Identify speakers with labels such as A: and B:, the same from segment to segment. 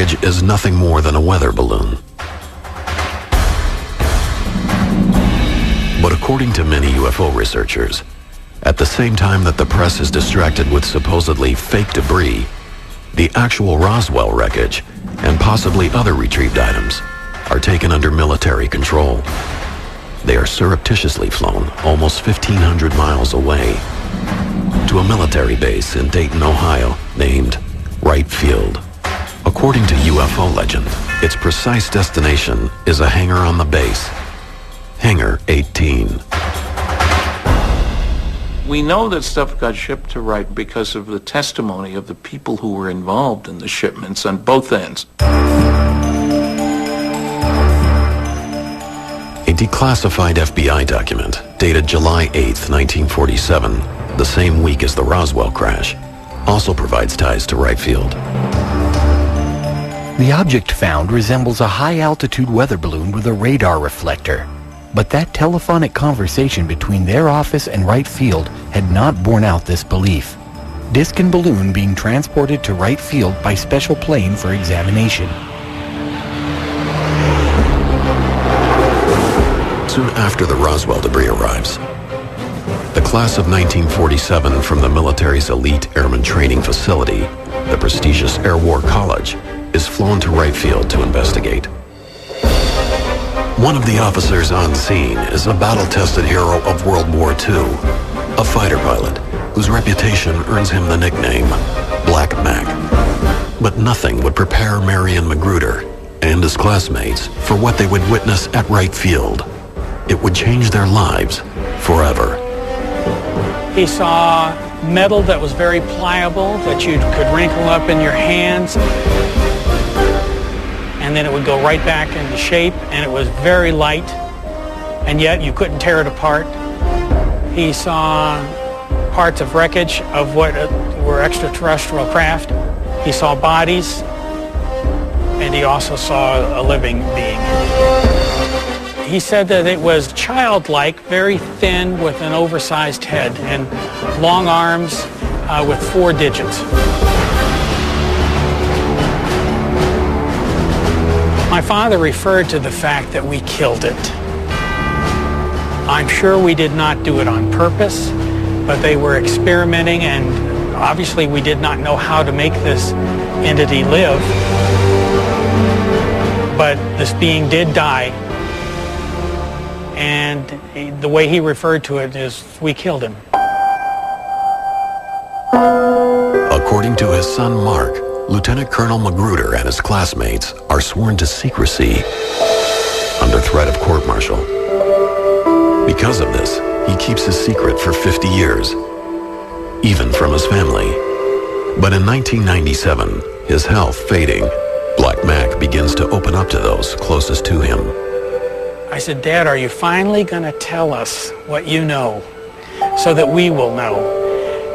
A: wreckage is nothing more than a weather balloon. But according to many UFO researchers, at the same time that the press is distracted with supposedly fake debris, the actual Roswell wreckage and possibly other retrieved items are taken under military control. They are surreptitiously flown almost 1,500 miles away to a military base in Dayton, Ohio, named Wright Field. According to UFO legend, its precise destination is a hangar on the base, Hangar 18.
B: We know that stuff got shipped to Wright because of the testimony of the people who were involved in the shipments on both ends.
A: A declassified FBI document dated July 8, 1947, the same week as the Roswell crash, also provides ties to Wright Field.
C: The object found resembles a high-altitude weather balloon with a radar reflector. But that telephonic conversation between their office and Wright Field had not borne out this belief. Disc and balloon being transported to Wright Field by special plane for examination.
A: Soon after the Roswell debris arrives, the class of 1947 from the military's elite airman training facility, the prestigious Air War College, is flown to Wright Field to investigate. One of the officers on scene is a battle-tested hero of World War II, a fighter pilot whose reputation earns him the nickname Black Mac. But nothing would prepare Marion Magruder and his classmates for what they would witness at Wright Field. It would change their lives forever.
D: He saw metal that was very pliable, that you could wrinkle up in your hands, and then it would go right back into shape, and it was very light, and yet you couldn't tear it apart. He saw parts of wreckage of what were extraterrestrial craft. He saw bodies, and he also saw a living being. He said that it was childlike, very thin with an oversized head and long arms with 4 digits. My father referred to the fact that we killed it. I'm sure we did not do it on purpose, but they were experimenting, and obviously we did not know how to make this entity live. But this being did die, and the way he referred to it is, we killed him.
A: According to his son Mark, Lieutenant Colonel Magruder and his classmates are sworn to secrecy under threat of court-martial. Because of this, he keeps his secret for 50 years, even from his family. But in 1997, his health fading, Black Mac begins to open up to those closest to him.
D: I said, Dad, are you finally going to tell us what you know so that we will know?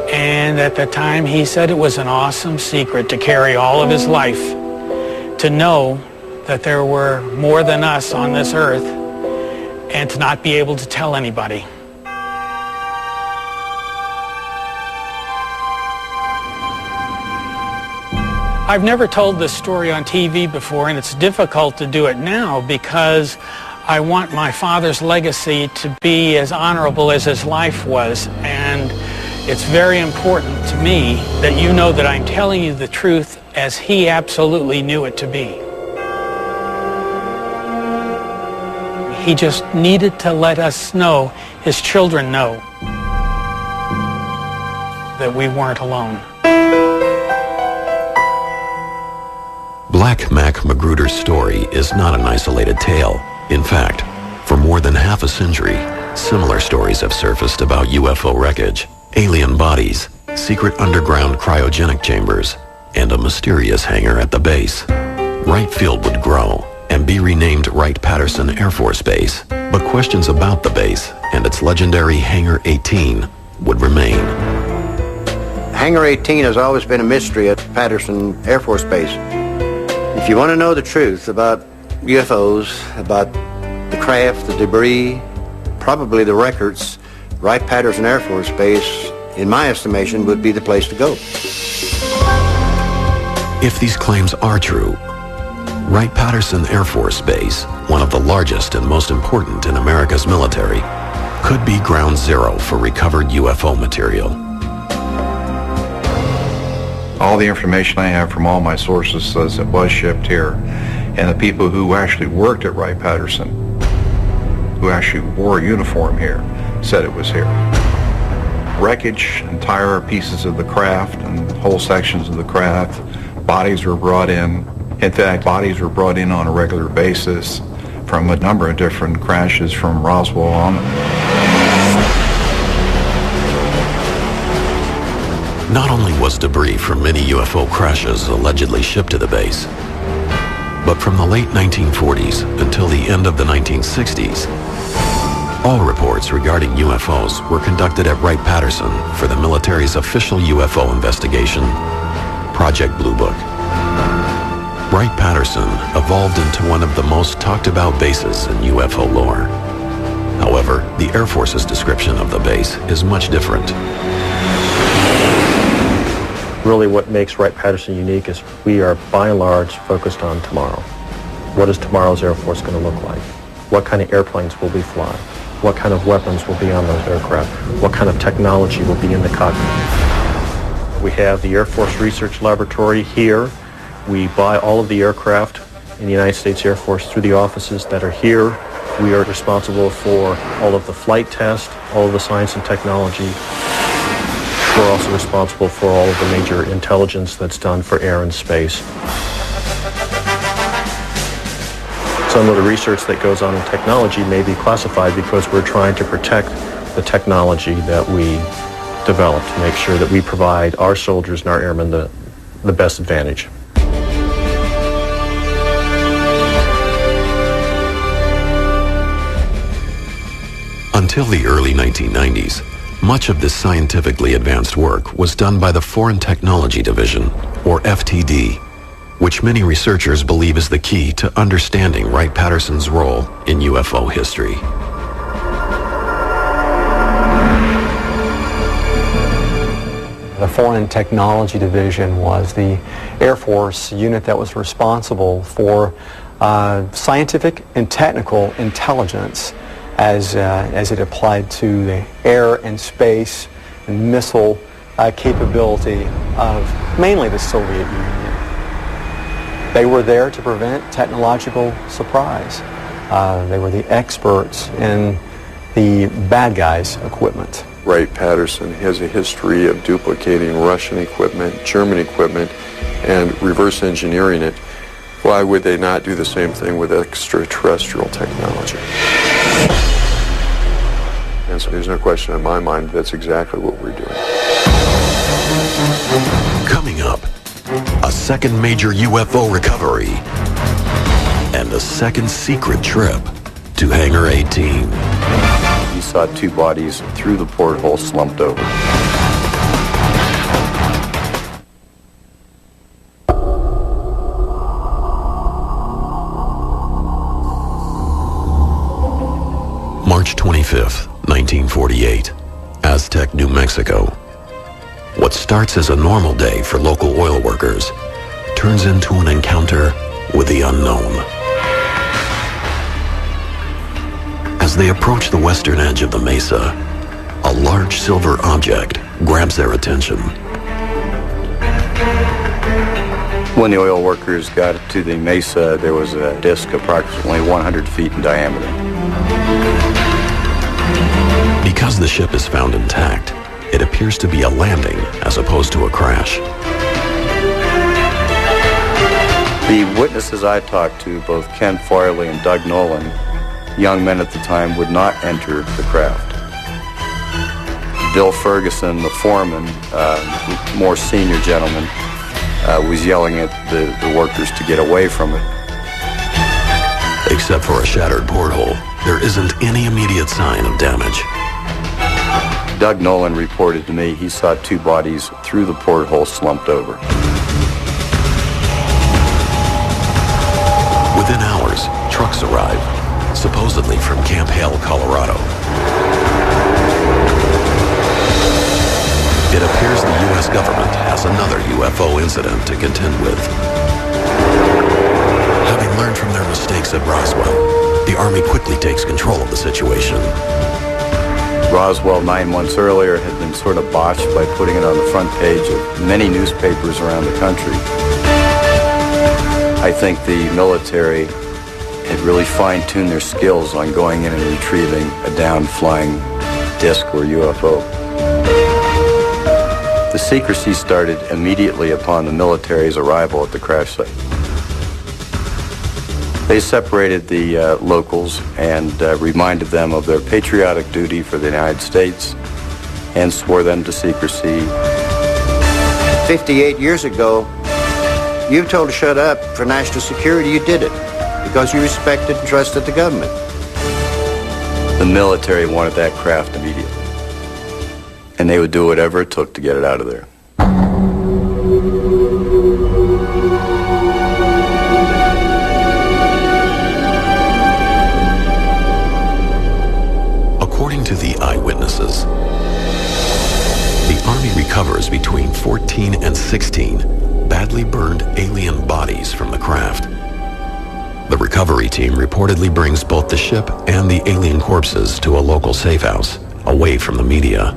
D: And at the time, he said it was an awesome secret to carry all of his life, to know that there were more than us on this earth, and to not be able to tell anybody. I've never told this story on TV before, and it's difficult to do it now because I want my father's legacy to be as honorable as his life was, and it's very important to me that you know that I'm telling you the truth as he absolutely knew it to be. He just needed to let us know, his children know, that we weren't alone.
A: Black Mac Magruder's story is not an isolated tale. In fact, for more than half a century, similar stories have surfaced about UFO wreckage, alien bodies, secret underground cryogenic chambers, and a mysterious hangar at the base. Wright Field would grow and be renamed Wright-Patterson Air Force Base, but questions about the base and its legendary Hangar 18 would remain.
E: Hangar 18 has always been a mystery at Patterson Air Force Base. If you want to know the truth about UFOs, about the craft, the debris, probably the records, Wright-Patterson Air Force Base, in my estimation, would be the place to go.
A: If these claims are true, Wright-Patterson Air Force Base, one of the largest and most important in America's military, could be ground zero for recovered UFO material.
F: All the information I have from all my sources says it was shipped here. And the people who actually worked at Wright-Patterson, who actually wore a uniform here, said it was here. Wreckage, entire pieces of the craft and whole sections of the craft, bodies were brought in. In fact, bodies were brought in on a regular basis from a number of different crashes from Roswell on.
A: Not only was debris from many UFO crashes allegedly shipped to the base, but from the late 1940s until the end of the 1960s, all reports regarding UFOs were conducted at Wright-Patterson for the military's official UFO investigation, Project Blue Book. Wright-Patterson evolved into one of the most talked about bases in UFO lore. However, the Air Force's description of the base is much different.
G: Really what makes Wright-Patterson unique is we are by and large focused on tomorrow. What is tomorrow's Air Force going to look like? What kind of airplanes will we fly? What kind of weapons will be on those aircraft? What kind of technology will be in the cockpit? We have the Air Force Research Laboratory here. We buy all of the aircraft in the United States Air Force through the offices that are here. We are responsible for all of the flight tests, all of the science and technology. We're also responsible for all of the major intelligence that's done for air and space. Some of the research that goes on in technology may be classified because we're trying to protect the technology that we develop to make sure that we provide our soldiers and our airmen the best advantage.
A: Until the early 1990s, much of this scientifically advanced work was done by the Foreign Technology Division, or FTD, which many researchers believe is the key to understanding Wright-Patterson's role in UFO history.
H: The Foreign Technology Division was the Air Force unit that was responsible for scientific and technical intelligence as it applied to the air and space and missile capability of mainly the Soviet Union. They were there to prevent technological surprise. They were the experts in the bad guys' equipment.
I: Wright-Patterson has a history of duplicating Russian equipment, German equipment, and reverse engineering it. Why would they not do the same thing with extraterrestrial technology? And so there's no question in my mind that's exactly what we're doing.
A: Coming up, a second major UFO recovery and a second secret trip to Hangar 18.
J: He saw two bodies through the porthole slumped over.
A: March 25th, 1948, Aztec, New Mexico. What starts as a normal day for local oil workers turns into an encounter with the unknown. As they approach the western edge of the mesa, a large silver object grabs their attention.
J: When the oil workers got to the mesa, there was a disc approximately 100 feet in diameter.
A: Because the ship is found intact, it appears to be a landing as opposed to a crash.
J: The witnesses I talked to, both Ken Foyley and Doug Nolan, young men at the time, would not enter the craft. Bill Ferguson, the foreman, more senior gentleman, was yelling at the workers to get away from it.
A: Except for a shattered porthole, there isn't any immediate sign of damage.
J: Doug Nolan reported to me he saw two bodies through the porthole slumped over.
A: Within hours, trucks arrive, supposedly from Camp Hale, Colorado. It appears the U.S. government has another UFO incident to contend with. at Roswell, the Army quickly takes control of the situation.
J: Roswell 9 months earlier had been sort of botched by putting it on the front page of many newspapers around the country. I think the military had really fine-tuned their skills on going in and retrieving a down-flying disc or UFO. The secrecy started immediately upon the military's arrival at the crash site. They separated the locals and reminded them of their patriotic duty for the United States and swore them to secrecy.
E: 58 years ago, you were told to shut up for national security. You did it because you respected and trusted the government.
J: The military wanted that craft immediately, and they would do whatever it took to get it out of there.
A: According to the eyewitnesses, the Army recovers between 14 and 16 badly burned alien bodies from the craft. The recovery team reportedly brings both the ship and the alien corpses to a local safe house, away from the media.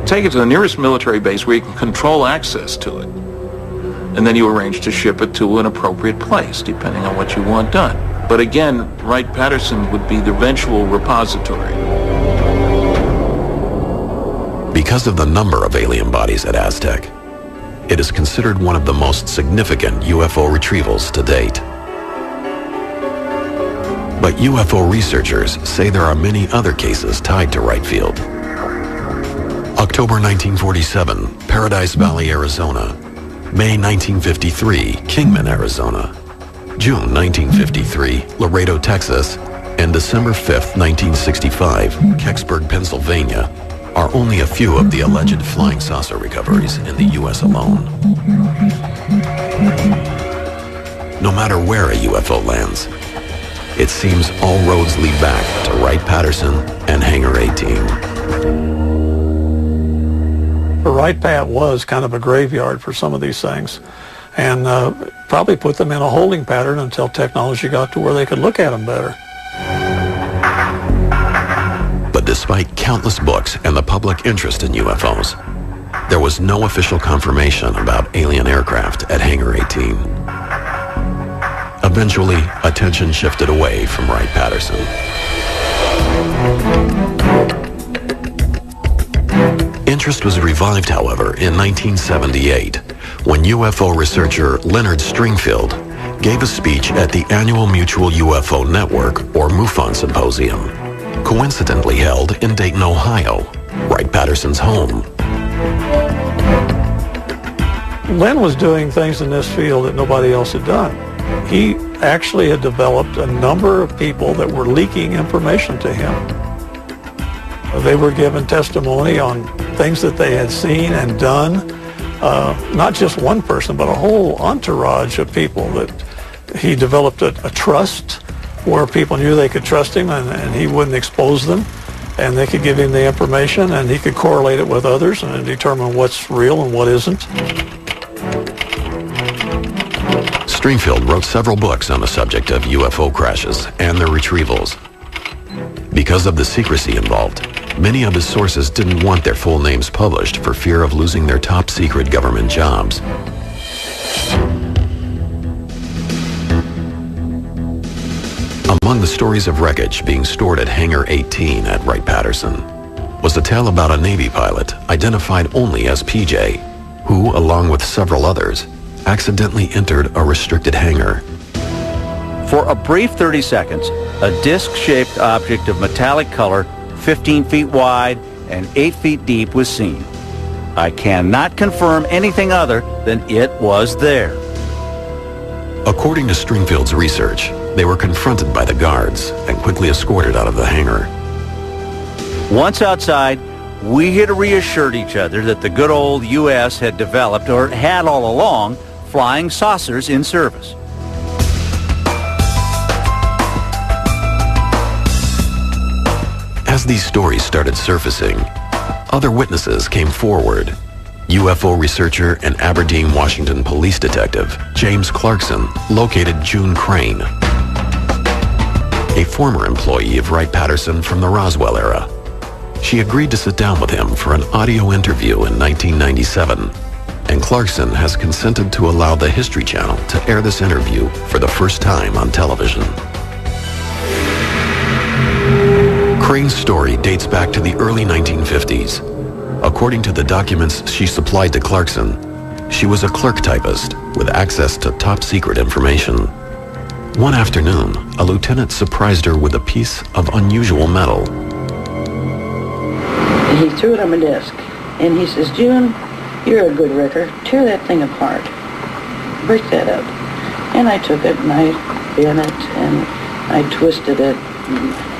B: Take it to the nearest military base where you can control access to it. And then you arrange to ship it to an appropriate place, depending on what you want done. But again, Wright-Patterson would be the eventual repository.
A: Because of the number of alien bodies at Aztec, it is considered one of the most significant UFO retrievals to date. But UFO researchers say there are many other cases tied to Wright Field. October 1947, Paradise Valley, Arizona. May 1953, Kingman, Arizona. June 1953, Laredo, Texas. And December 5th, 1965, Kecksburg, Pennsylvania, are only a few of the alleged flying saucer recoveries in the U.S. alone. No matter where a UFO lands, it seems all roads lead back to Wright-Patterson and Hangar 18.
K: The Wright-Pat was kind of a graveyard for some of these things, and probably put them in a holding pattern until technology got to where they could look at them better.
A: But despite countless books and the public interest in UFOs, there was no official confirmation about alien aircraft at Hangar 18. Eventually, attention shifted away from Wright-Patterson. Interest was revived, however, in 1978, when UFO researcher Leonard Stringfield gave a speech at the annual Mutual UFO Network, or MUFON Symposium, coincidentally held in Dayton, Ohio, Wright-Patterson's home.
K: Len was doing things in this field that nobody else had done. He actually had developed a number of people that were leaking information to him. They were given testimony on things that they had seen and done. Not just one person, but a whole entourage of people that he developed a trust where people knew they could trust him and he wouldn't expose them, and they could give him the information and he could correlate it with others and determine what's real and what isn't.
A: Stringfield wrote several books on the subject of UFO crashes and their retrievals. Because of the secrecy involved, many of his sources didn't want their full names published for fear of losing their top-secret government jobs. Among the stories of wreckage being stored at Hangar 18 at Wright-Patterson was a tale about a Navy pilot identified only as PJ, who, along with several others, accidentally entered a restricted hangar.
L: For a brief 30 seconds, a disc-shaped object of metallic color, 15 feet wide and 8 feet deep, was seen. I cannot confirm anything other than it was there.
A: According to Stringfield's research, they were confronted by the guards and quickly escorted out of the hangar.
L: Once outside, we had reassured each other that the good old U.S. had developed, or had all along, flying saucers in service.
A: As these stories started surfacing, other witnesses came forward. UFO researcher and Aberdeen, Washington police detective James Clarkson located June Crane, a former employee of Wright-Patterson from the Roswell era. She agreed to sit down with him for an audio interview in 1997, and Clarkson has consented to allow the History Channel to air this interview for the first time on television. Crane's story dates back to the early 1950s. According to the documents she supplied to Clarkson, she was a clerk typist with access to top-secret information. One afternoon, a lieutenant surprised her with a piece of unusual metal.
M: He threw it on my desk, and he says, "June, you're a good wrecker. Tear that thing apart. Break that up." And I took it, and I bent it, and I twisted it,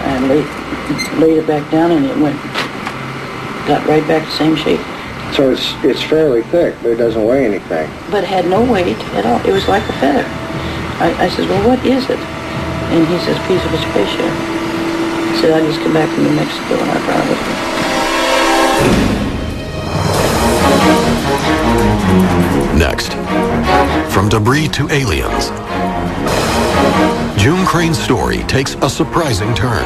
M: and I laid it back down, and it got right back to the same shape.
E: So it's fairly thick, but it doesn't weigh anything.
M: But it had no weight at all. It was like a feather. I said, "Well, what is it?" And he says, "Piece of a spaceship." I said, "I just come back from New Mexico, and I brought it with me."
A: Next, from debris to aliens, June Crane's story takes a surprising turn.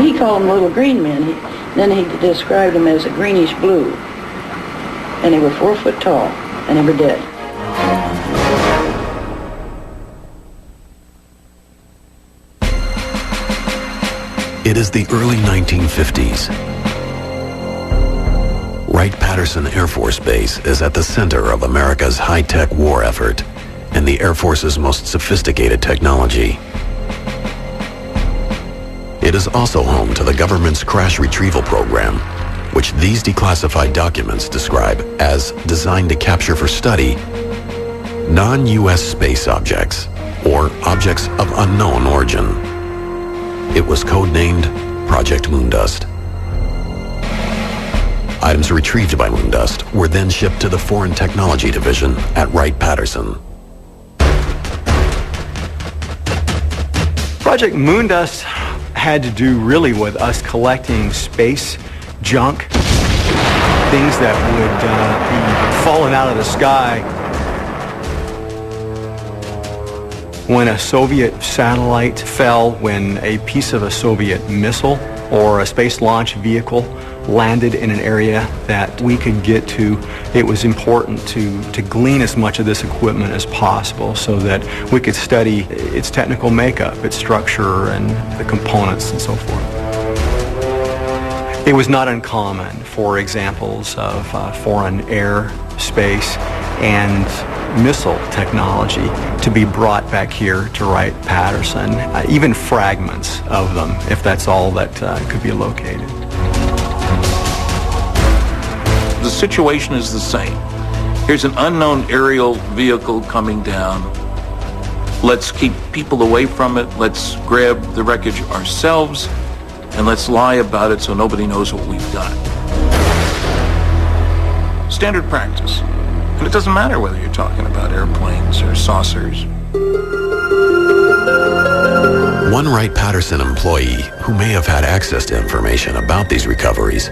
M: He called them little green men. Then he described them as a greenish blue. And they were 4 foot tall, and they were dead.
A: It is the early 1950s. Wright-Patterson Air Force Base is at the center of America's high-tech war effort and the Air Force's most sophisticated technology. It is also home to the government's crash retrieval program, which these declassified documents describe as designed to capture for study non-U.S. space objects or objects of unknown origin. It was codenamed Project Moondust. Items retrieved by Moondust were then shipped to the Foreign Technology Division at Wright-Patterson.
H: Project Moondust had to do really with us collecting space junk, things that would be falling out of the sky when a Soviet satellite fell, when a piece of a Soviet missile or a space launch vehicle landed in an area that we could get to. It was important to glean as much of this equipment as possible so that we could study its technical makeup, its structure, and the components and so forth. It was not uncommon for examples of foreign air, space, and missile technology to be brought back here to Wright-Patterson, even fragments of them, if that's all that could be located.
B: The situation is the same. Here's an unknown aerial vehicle coming down. Let's keep people away from it. Let's grab the wreckage ourselves, and let's lie about it so nobody knows what we've got. Standard practice. And it doesn't matter whether you're talking about airplanes or saucers.
A: One Wright-Patterson employee who may have had access to information about these recoveries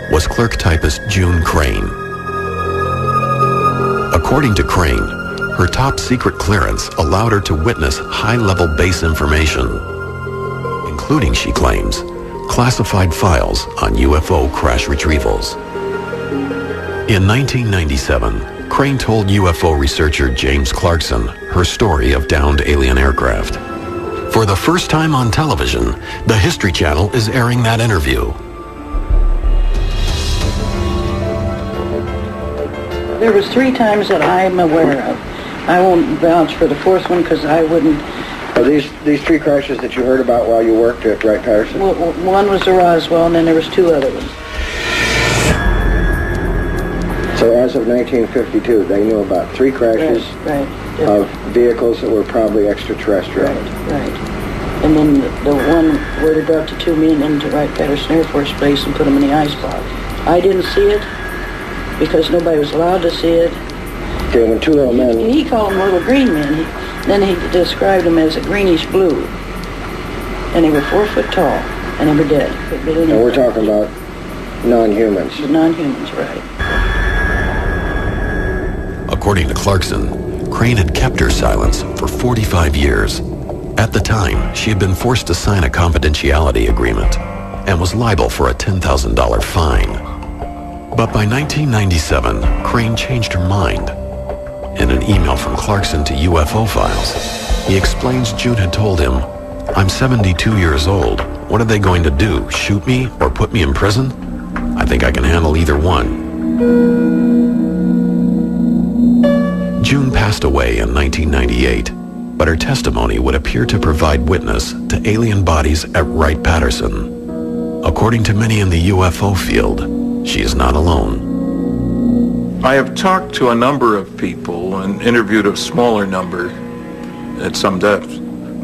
A: was clerk typist June Crane. According to Crane, her top secret clearance allowed her to witness high-level base information, including, she claims, classified files on UFO crash retrievals. In 1997, Crane told UFO researcher James Clarkson her story of downed alien aircraft. For the first time on television, the History Channel is airing that interview.
M: There was 3 times that I'm aware of. I won't vouch for the 4th one because I wouldn't.
E: Are these 3 crashes that you heard about while you worked at Wright-Patterson?
M: Well, one was the Roswell, and then there was 2 other ones.
E: So as of 1952, they knew about 3 crashes of vehicles that were probably extraterrestrial.
M: Right. And then the one where they brought the 2 men into Wright-Patterson Air Force Base and put them in the icebox. I didn't see it because nobody was allowed to see it.
E: Okay, when 2 little men...
M: He called them little green men. Then he described them as a greenish blue. And they were 4 foot tall, and they were dead.
E: And we're talking about non-humans.
M: The non-humans, right.
A: According to Clarkson, Crane had kept her silence for 45 years. At the time, she had been forced to sign a confidentiality agreement and was liable for a $10,000 fine. But by 1997, Crane changed her mind. In an email from Clarkson to UFO Files, he explains June had told him, "I'm 72 years old. What are they going to do, shoot me or put me in prison? I think I can handle either one." June passed away in 1998, but her testimony would appear to provide witness to alien bodies at Wright-Patterson. According to many in the UFO field, she is not alone.
B: I have talked to a number of people and interviewed a smaller number at some depth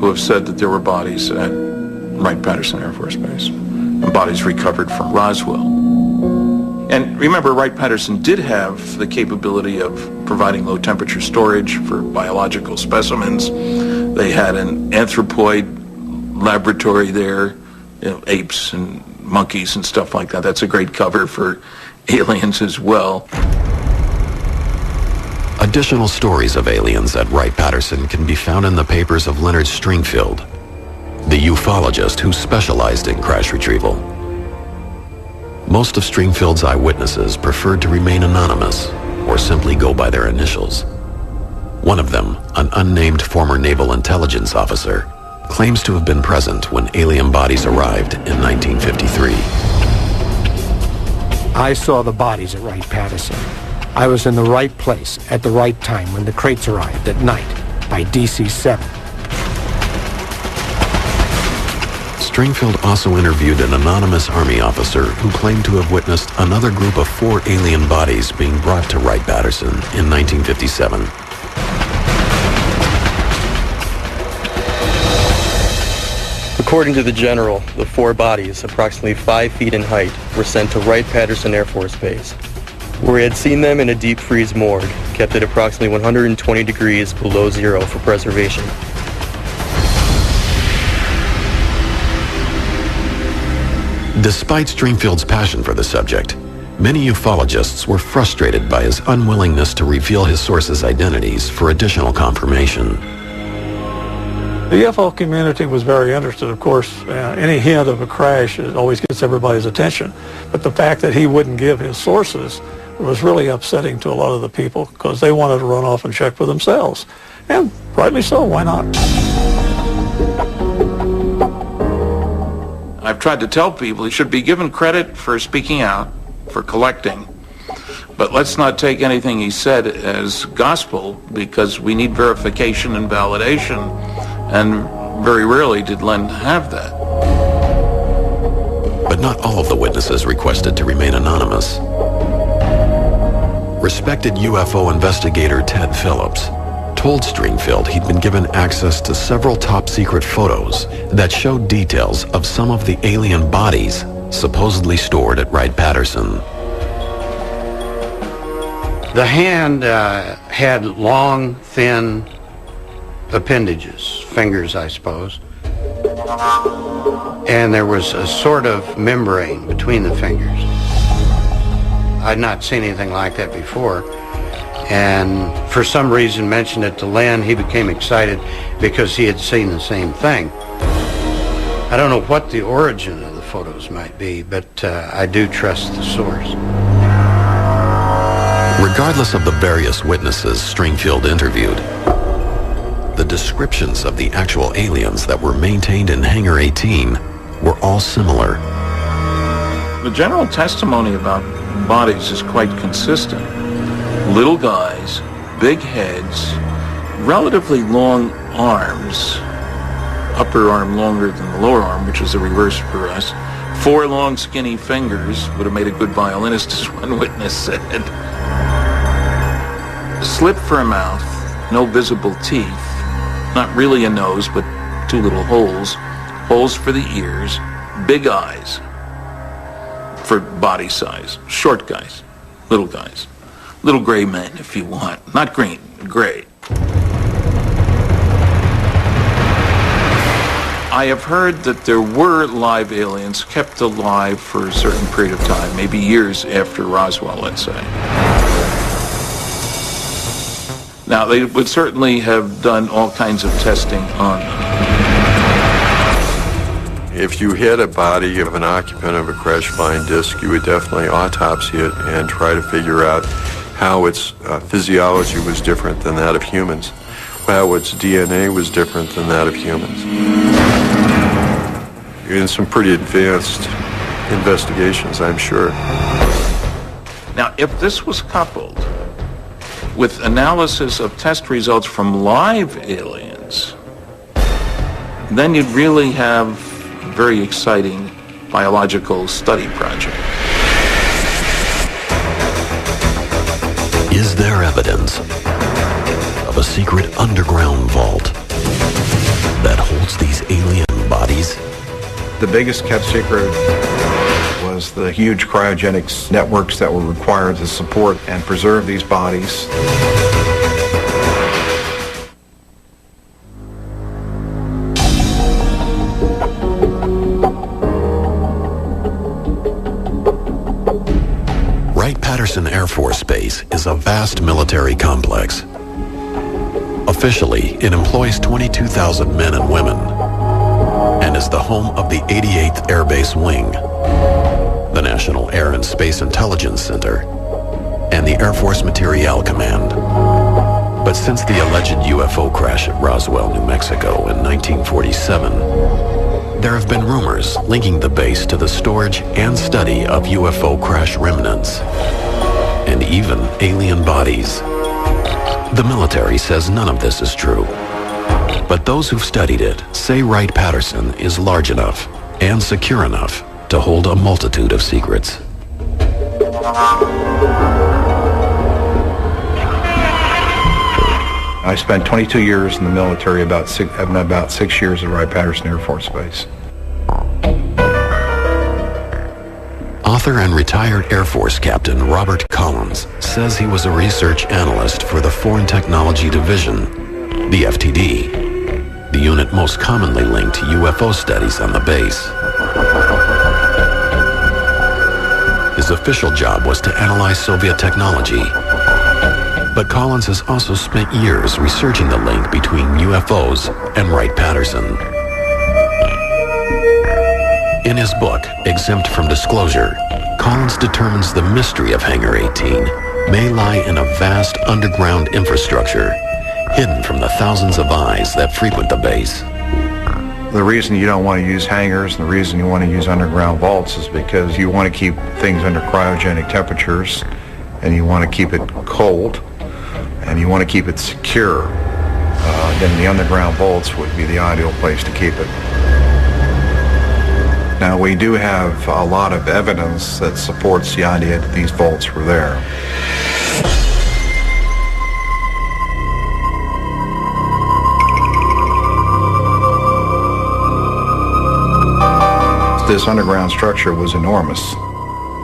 B: who have said that there were bodies at Wright-Patterson Air Force Base and bodies recovered from Roswell. And remember, Wright-Patterson did have the capability of providing low-temperature storage for biological specimens. They had an anthropoid laboratory there, apes and monkeys and stuff like that. That's a great cover for aliens as well.
A: Additional stories of aliens at Wright-Patterson can be found in the papers of Leonard Stringfield, the ufologist who specialized in crash retrieval. Most of Stringfield's eyewitnesses preferred to remain anonymous or simply go by their initials. One of them, an unnamed former naval intelligence officer, claims to have been present when alien bodies arrived in 1953.
N: I saw the bodies at Wright-Patterson. I was in the right place at the right time when the crates arrived at night by DC-7.
A: Stringfield also interviewed an anonymous Army officer who claimed to have witnessed another group of 4 alien bodies being brought to Wright-Patterson in 1957.
O: According to the general, the 4 bodies, approximately 5 feet in height, were sent to Wright-Patterson Air Force Base, where he had seen them in a deep freeze morgue, kept at approximately 120 degrees below zero for preservation.
A: Despite Stringfield's passion for the subject, many ufologists were frustrated by his unwillingness to reveal his sources' identities for additional confirmation.
K: The UFO community was very interested, of course. Any hint of a crash always gets everybody's attention. But the fact that he wouldn't give his sources was really upsetting to a lot of the people because they wanted to run off and check for themselves. And rightly so, why not?
B: I've tried to tell people he should be given credit for speaking out, for collecting. But let's not take anything he said as gospel, because we need verification and validation, and very rarely did Len have that.
A: But not all of the witnesses requested to remain anonymous. Respected UFO investigator Ted Phillips told Stringfield he'd been given access to several top-secret photos that showed details of some of the alien bodies supposedly stored at Wright-Patterson.
P: The hand had long, thin appendages, fingers, I suppose. And there was a sort of membrane between the fingers. I'd not seen anything like that before. And for some reason mentioned it to Len. He became excited because he had seen the same thing. I don't know what the origin of the photos might be, but I do trust the source.
A: Regardless of the various witnesses Stringfield interviewed, the descriptions of the actual aliens that were maintained in Hangar 18 were all similar.
B: The general testimony about bodies is quite consistent. Little guys, big heads, relatively long arms, upper arm longer than the lower arm, which is the reverse for us. 4 long skinny fingers, would have made a good violinist, as one witness said. Slit for a mouth, no visible teeth, not really a nose, but 2 little holes, holes for the ears, big eyes for body size, short guys, little guys. Little gray men, if you want. Not green, gray. I have heard that there were live aliens kept alive for a certain period of time, maybe years after Roswell, let's say. Now, they would certainly have done all kinds of testing on them.
I: If you hit a body of an occupant of a crash flying disc, you would definitely autopsy it and try to figure out how its physiology was different than that of humans, how its DNA was different than that of humans. In some pretty advanced investigations, I'm sure.
B: Now, if this was coupled with analysis of test results from live aliens, then you'd really have a very exciting biological study project.
A: Is there evidence of a secret underground vault that holds these alien bodies?
F: The biggest kept secret was the huge cryogenics networks that were required to support and preserve these bodies.
A: Wright-Patterson Air Force Base is a vast military complex. Officially, it employs 22,000 men and women and is the home of the 88th Air Base Wing, the National Air and Space Intelligence Center, and the Air Force Materiel Command. But since the alleged UFO crash at Roswell, New Mexico in 1947, there have been rumors linking the base to the storage and study of UFO crash remnants, and even alien bodies. The military says none of this is true, but those who've studied it say Wright-Patterson is large enough and secure enough to hold a multitude of secrets.
F: I spent 22 years in the military, about 6 years at Wright-Patterson Air Force Base.
A: Author and retired Air Force Captain Robert Collins says he was a research analyst for the Foreign Technology Division, the FTD, the unit most commonly linked to UFO studies on the base. His official job was to analyze Soviet technology, but Collins has also spent years researching the link between UFOs and Wright-Patterson. In his book, Exempt from Disclosure, Collins determines the mystery of Hangar 18 may lie in a vast underground infrastructure hidden from the thousands of eyes that frequent the base.
F: The reason you don't want to use hangars and the reason you want to use underground vaults is because you want to keep things under cryogenic temperatures and you want to keep it cold and you want to keep it secure. Then the underground vaults would be the ideal place to keep it. Now, we do have a lot of evidence that supports the idea that these vaults were there. This underground structure was enormous,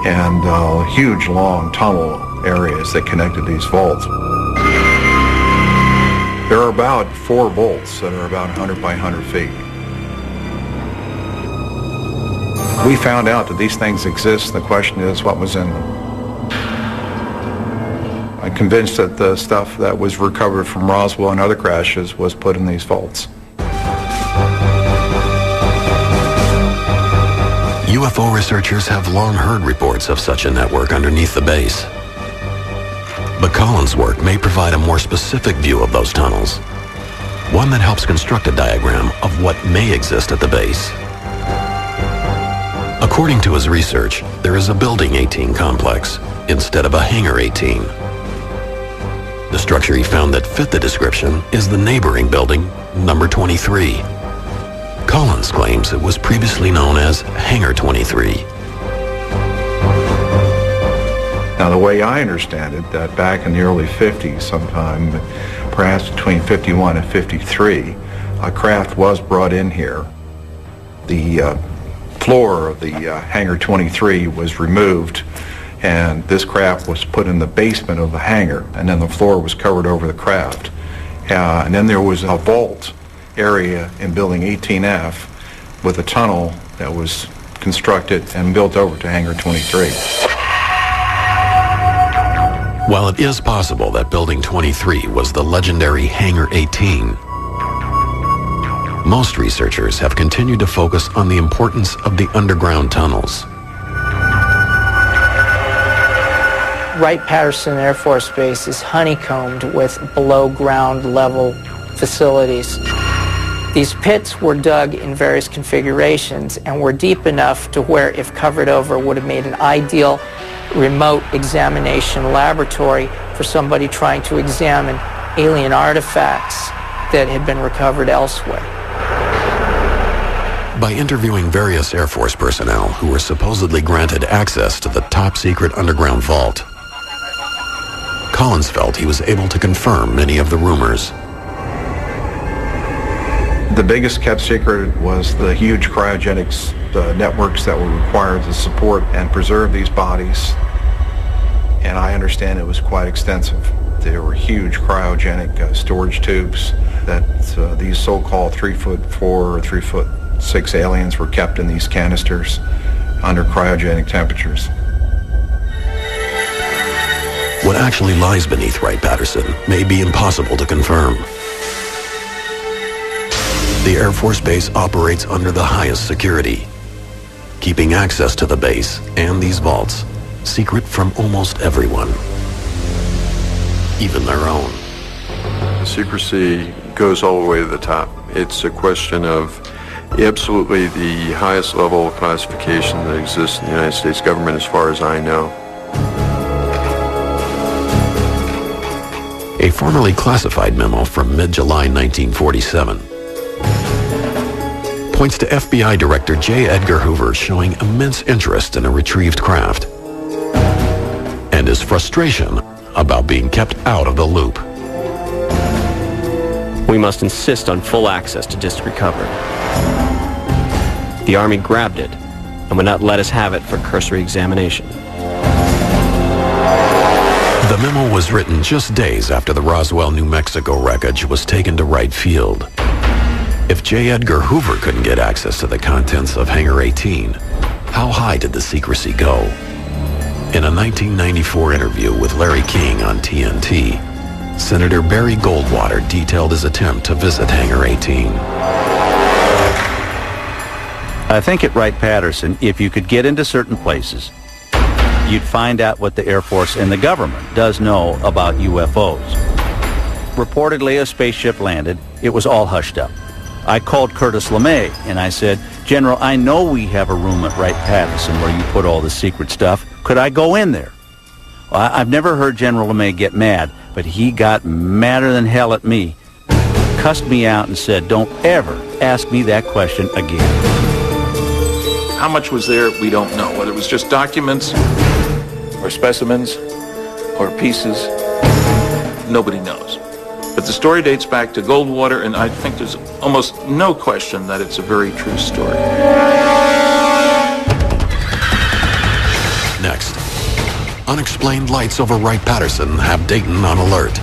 F: and huge, long tunnel areas that connected these vaults. There are about 4 vaults that are about 100 by 100 feet. We found out that these things exist, and the question is what was in them. I'm convinced that the stuff that was recovered from Roswell and other crashes was put in these vaults.
A: UFO researchers have long heard reports of such a network underneath the base. But Collins' work may provide a more specific view of those tunnels, one that helps construct a diagram of what may exist at the base. According to his research, there is a Building 18 complex instead of a Hangar 18. The structure he found that fit the description is the neighboring building, number 23. Collins claims it was previously known as Hangar 23.
F: Now, the way I understand it, that back in the early 50s sometime, perhaps between 51 and 53, a craft was brought in here. The floor of the Hangar 23 was removed, and this craft was put in the basement of the hangar, and then the floor was covered over the craft. And then there was a vault area in Building 18F with a tunnel that was constructed and built over to Hangar 23.
A: While it is possible that Building 23 was the legendary Hangar 18, most researchers have continued to focus on the importance of the underground tunnels.
Q: Wright-Patterson Air Force Base is honeycombed with below-ground level facilities. These pits were dug in various configurations and were deep enough to where, if covered over, would have made an ideal remote examination laboratory for somebody trying to examine alien artifacts that had been recovered elsewhere.
A: By interviewing various Air Force personnel who were supposedly granted access to the top-secret underground vault, Collins felt he was able to confirm many of the rumors.
F: The biggest kept secret was the huge cryogenics networks that were required to support and preserve these bodies. And I understand it was quite extensive. There were huge cryogenic storage tubes that these so-called 3'4" or 3'6" aliens were kept in these canisters under cryogenic temperatures.
A: What actually lies beneath Wright-Patterson may be impossible to confirm. The Air Force Base operates under the highest security, keeping access to the base and these vaults secret from almost everyone, even their own.
I: The secrecy goes all the way to the top. It's a question of absolutely the highest level of classification that exists in the United States government as far as I know.
A: A formerly classified memo from mid-July 1947 points to FBI Director J. Edgar Hoover showing immense interest in a retrieved craft and his frustration about being kept out of the loop.
R: We must insist on full access to disc recovery. The Army grabbed it and would not let us have it for cursory examination.
A: The memo was written just days after the Roswell, New Mexico wreckage was taken to Wright Field. If J. Edgar Hoover couldn't get access to the contents of Hangar 18, how high did the secrecy go? In a 1994 interview with Larry King on TNT, Senator Barry Goldwater detailed his attempt to visit Hangar 18.
L: I think at Wright-Patterson, if you could get into certain places, you'd find out what the Air Force and the government does know about UFOs. Reportedly, a spaceship landed. It was all hushed up. I called Curtis LeMay and I said, General, I know we have a room at Wright-Patterson where you put all the secret stuff. Could I go in there? Well, I've never heard General LeMay get mad, but he got madder than hell at me, cussed me out and said, don't ever ask me that question again.
B: How much was there, we don't know. Whether it was just documents or specimens or pieces, nobody knows. But the story dates back to Goldwater, and I think there's almost no question that it's a very true story.
A: Next, unexplained lights over Wright-Patterson have Dayton on alert.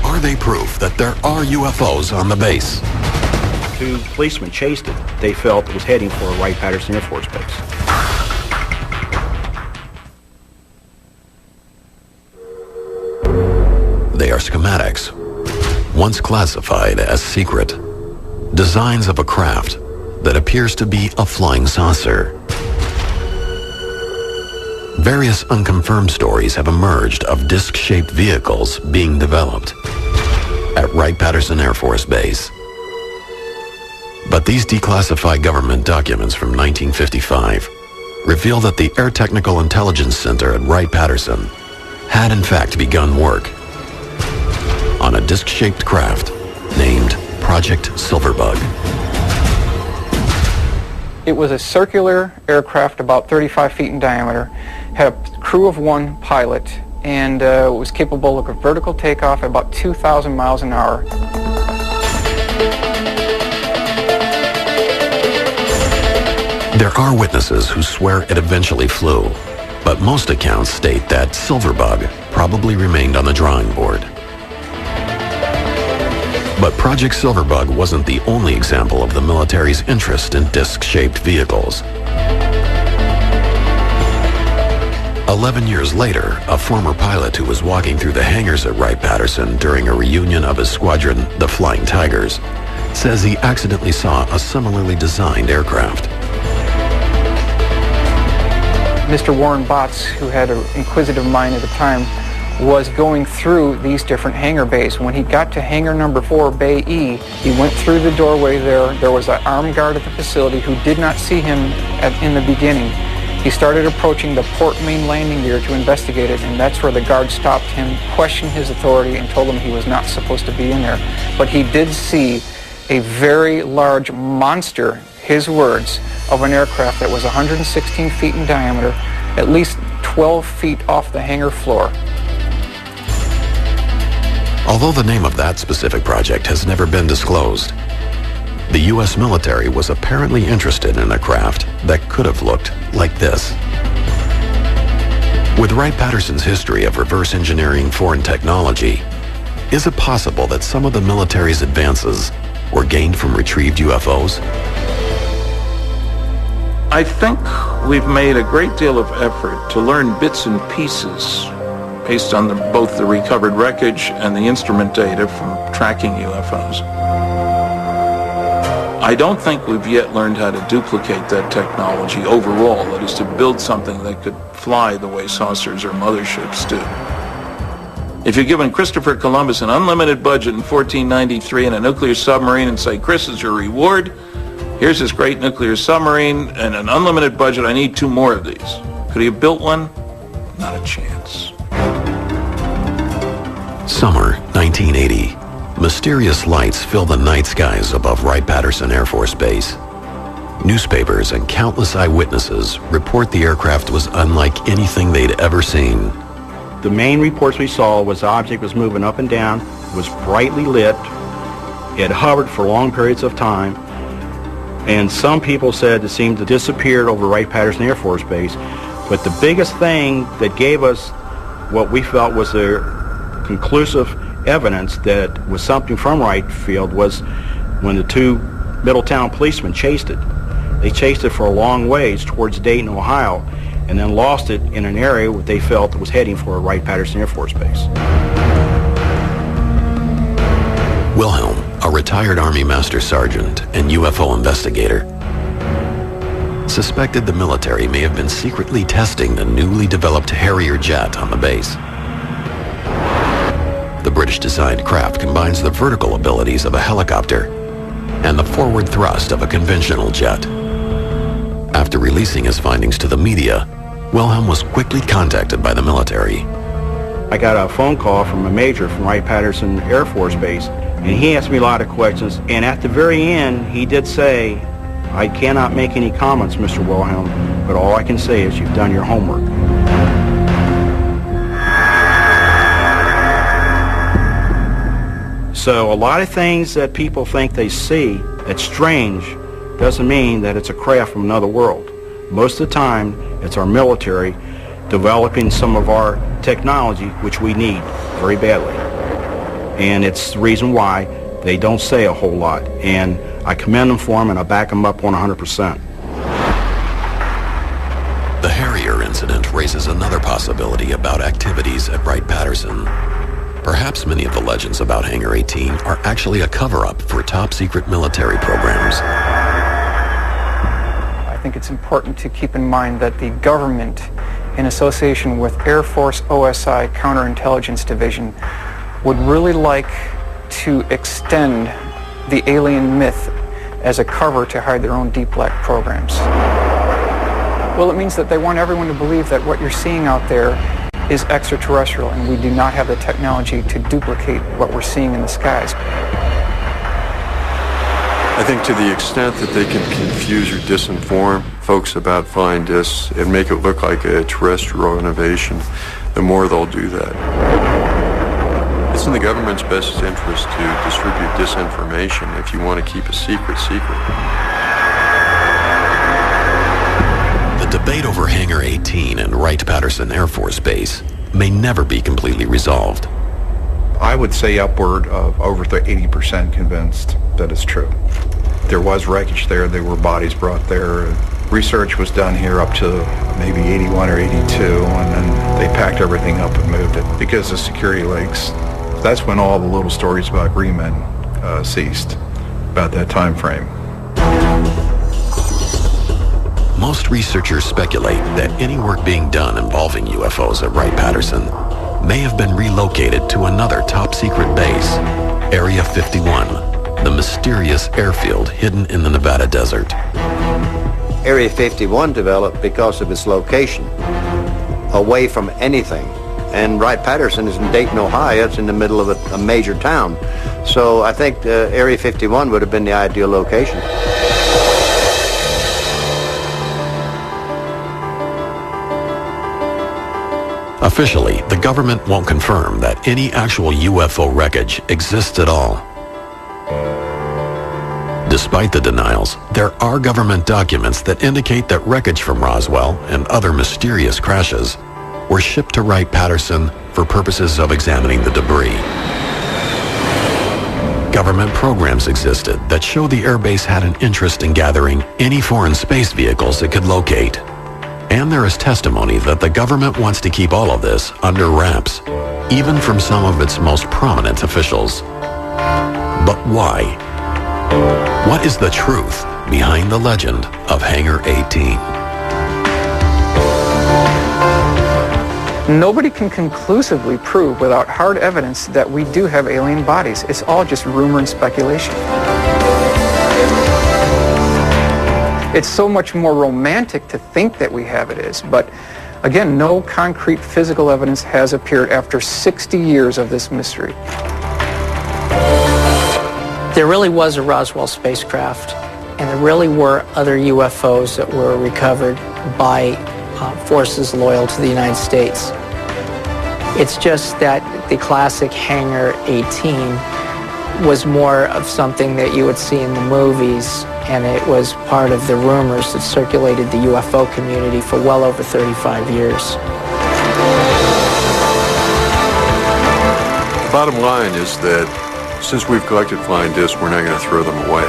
A: Are they proof that there are UFOs on the base?
S: Two policemen chased it. They felt it was heading for a Wright-Patterson Air Force Base.
A: They are schematics, once classified as secret, designs of a craft that appears to be a flying saucer. Various unconfirmed stories have emerged of disc-shaped vehicles being developed at Wright-Patterson Air Force Base. But these declassified government documents from 1955 reveal that the Air Technical Intelligence Center at Wright-Patterson had in fact begun work on a disc-shaped craft named Project Silverbug.
T: It was a circular aircraft about 35 feet in diameter, had a crew of one pilot, and was capable of a vertical takeoff at about 2,000 miles an hour.
A: There are witnesses who swear it eventually flew, but most accounts state that Silverbug probably remained on the drawing board. But Project Silverbug wasn't the only example of the military's interest in disc-shaped vehicles. 11 years later, a former pilot who was walking through the hangars at Wright-Patterson during a reunion of his squadron, the Flying Tigers, says he accidentally saw a similarly designed aircraft.
T: Mr. Warren Botts, who had an inquisitive mind at the time, was going through these different hangar bays. When he got to hangar number 4, Bay E, he went through the doorway there. There was an armed guard at the facility who did not see him in the beginning. He started approaching the port main landing gear to investigate it, and that's where the guard stopped him, questioned his authority, and told him he was not supposed to be in there. But he did see a very large monster, his words, of an aircraft that was 116 feet in diameter, at least 12 feet off the hangar floor.
A: Although the name of that specific project has never been disclosed, the U.S. military was apparently interested in a craft that could have looked like this. With Wright-Patterson's history of reverse engineering foreign technology, is it possible that some of the military's advances were gained from retrieved UFOs?
B: I think we've made a great deal of effort to learn bits and pieces based on both the recovered wreckage and the instrument data from tracking UFOs. I don't think we've yet learned how to duplicate that technology overall, that is to build something that could fly the way saucers or motherships do. If you're given Christopher Columbus an unlimited budget in 1493 and a nuclear submarine and say, Chris is your reward, here's this great nuclear submarine and an unlimited budget, I need 2 more of these. Could he have built one? Not a chance.
A: Summer 1980. Mysterious lights fill the night skies above Wright-Patterson Air Force Base. Newspapers and countless eyewitnesses report the aircraft was unlike anything they'd ever seen.
S: The main reports we saw was the object was moving up and down, was brightly lit, it hovered for long periods of time, and some people said it seemed to disappear over Wright-Patterson Air Force Base. But the biggest thing that gave us what we felt was the conclusive evidence that was something from Wright Field was when the 2 Middletown policemen chased it. They chased it for a long ways towards Dayton, Ohio, and then lost it in an area where they felt was heading for Wright-Patterson Air Force Base.
A: Wilhelm, a retired Army Master Sergeant and UFO investigator, suspected the military may have been secretly testing the newly developed Harrier jet on the base. The British-designed craft combines the vertical abilities of a helicopter and the forward thrust of a conventional jet. After releasing his findings to the media, Wilhelm was quickly contacted by the military.
S: I got a phone call from a major from Wright-Patterson Air Force Base, and he asked me a lot of questions, and at the very end, he did say, I cannot make any comments, Mr. Wilhelm, but all I can say is you've done your homework. So a lot of things that people think they see that's strange doesn't mean that it's a craft from another world. Most of the time, it's our military developing some of our technology, which we need very badly. And it's the reason why they don't say a whole lot. And I commend them for them, and I back them up 100%.
A: The Harrier incident raises another possibility about activities at Wright-Patterson. Perhaps many of the legends about Hangar 18 are actually a cover-up for top-secret military programs.
T: I think it's important to keep in mind that the government, in association with Air Force OSI Counterintelligence Division, would really like to extend the alien myth as a cover to hide their own deep black programs. Well, it means that they want everyone to believe that what you're seeing out there is extraterrestrial, and we do not have the technology to duplicate what we're seeing in the skies.
I: I think to the extent that they can confuse or disinform folks about flying discs and make it look like a terrestrial innovation, the more they'll do that. It's in the government's best interest to distribute disinformation if you want to keep a secret.
A: The debate over Hangar 18 and Wright-Patterson Air Force Base may never be completely resolved.
F: I would say upward of over 80% convinced that it's true. There was wreckage there. There were bodies brought there. Research was done here up to maybe 81 or 82, and then they packed everything up and moved it because of security leaks. That's when all the little stories about green men ceased, about that time frame.
A: Most researchers speculate that any work being done involving UFOs at Wright-Patterson may have been relocated to another top-secret base, Area 51, the mysterious airfield hidden in the Nevada desert.
E: Area 51 developed because of its location, away from anything. And Wright-Patterson is in Dayton, Ohio. It's in the middle of a major town. So I think Area 51 would have been the ideal location.
A: Officially, the government won't confirm that any actual UFO wreckage exists at all. Despite the denials, there are government documents that indicate that wreckage from Roswell and other mysterious crashes were shipped to Wright-Patterson for purposes of examining the debris. Government programs existed that show the airbase had an interest in gathering any foreign space vehicles it could locate. And there is testimony that the government wants to keep all of this under wraps, even from some of its most prominent officials. But why? What is the truth behind the legend of Hangar 18?
T: Nobody can conclusively prove without hard evidence that we do have alien bodies. It's all just rumor and speculation. It's so much more romantic to think that we have it is, but again, no concrete physical evidence has appeared after 60 years of this mystery.
Q: There really was a Roswell spacecraft, and there really were other UFOs that were recovered by forces loyal to the United States. It's just that the classic Hangar 18 was more of something that you would see in the movies, and it was part of the rumors that circulated the UFO community for well over 35 years.
I: The bottom line is that since we've collected flying discs, we're not going to throw them away.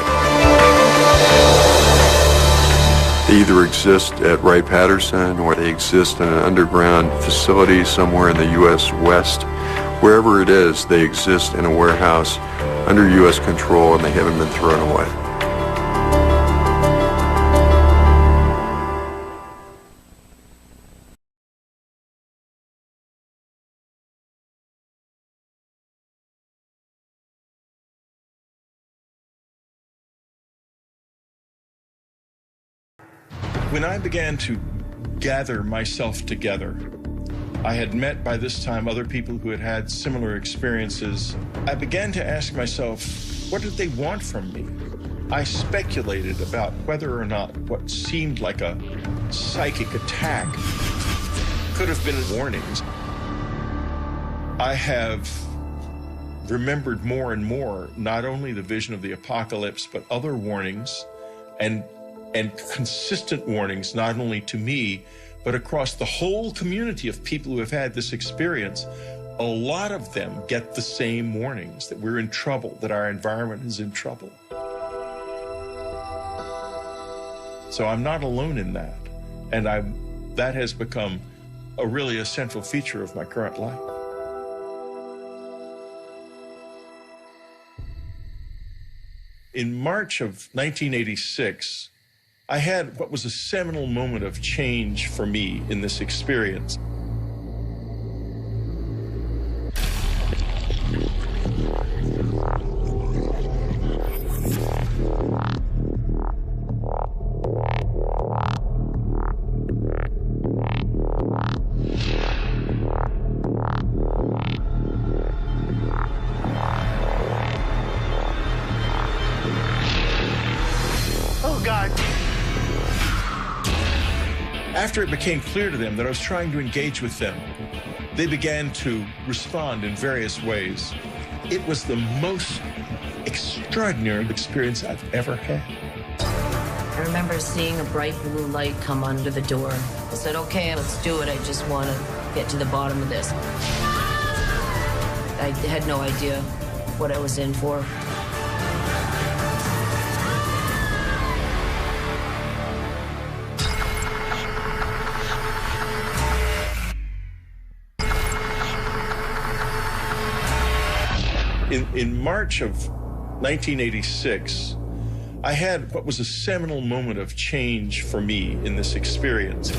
I: They either exist at Wright-Patterson or they exist in an underground facility somewhere in the U.S. West. Wherever it is, they exist in a warehouse under U.S. control and they haven't been thrown away.
U: When I began to gather myself together, I had met by this time other people who had had similar experiences. I began to ask myself, what did they want from me? I speculated about whether or not what seemed like a psychic attack could have been warnings. I have remembered more and more, not only the vision of the apocalypse, but other warnings and consistent warnings, not only to me, but across the whole community of people who have had this experience. A lot of them get the same warnings, that we're in trouble, that our environment is in trouble. So I'm not alone in that. And that has become a really central feature of my current life. In March of 1986, I had what was a seminal moment of change for me in this experience.
V: Oh, God.
U: After it became clear to them that I was trying to engage with them, they began to respond in various ways. It was the most extraordinary experience I've ever had.
W: I remember seeing a bright blue light come under the door. I said, okay, let's do it. I just want to get to the bottom of this. I had no idea what I was in for.
U: In March of 1986, I had what was a seminal moment of change for me in this experience.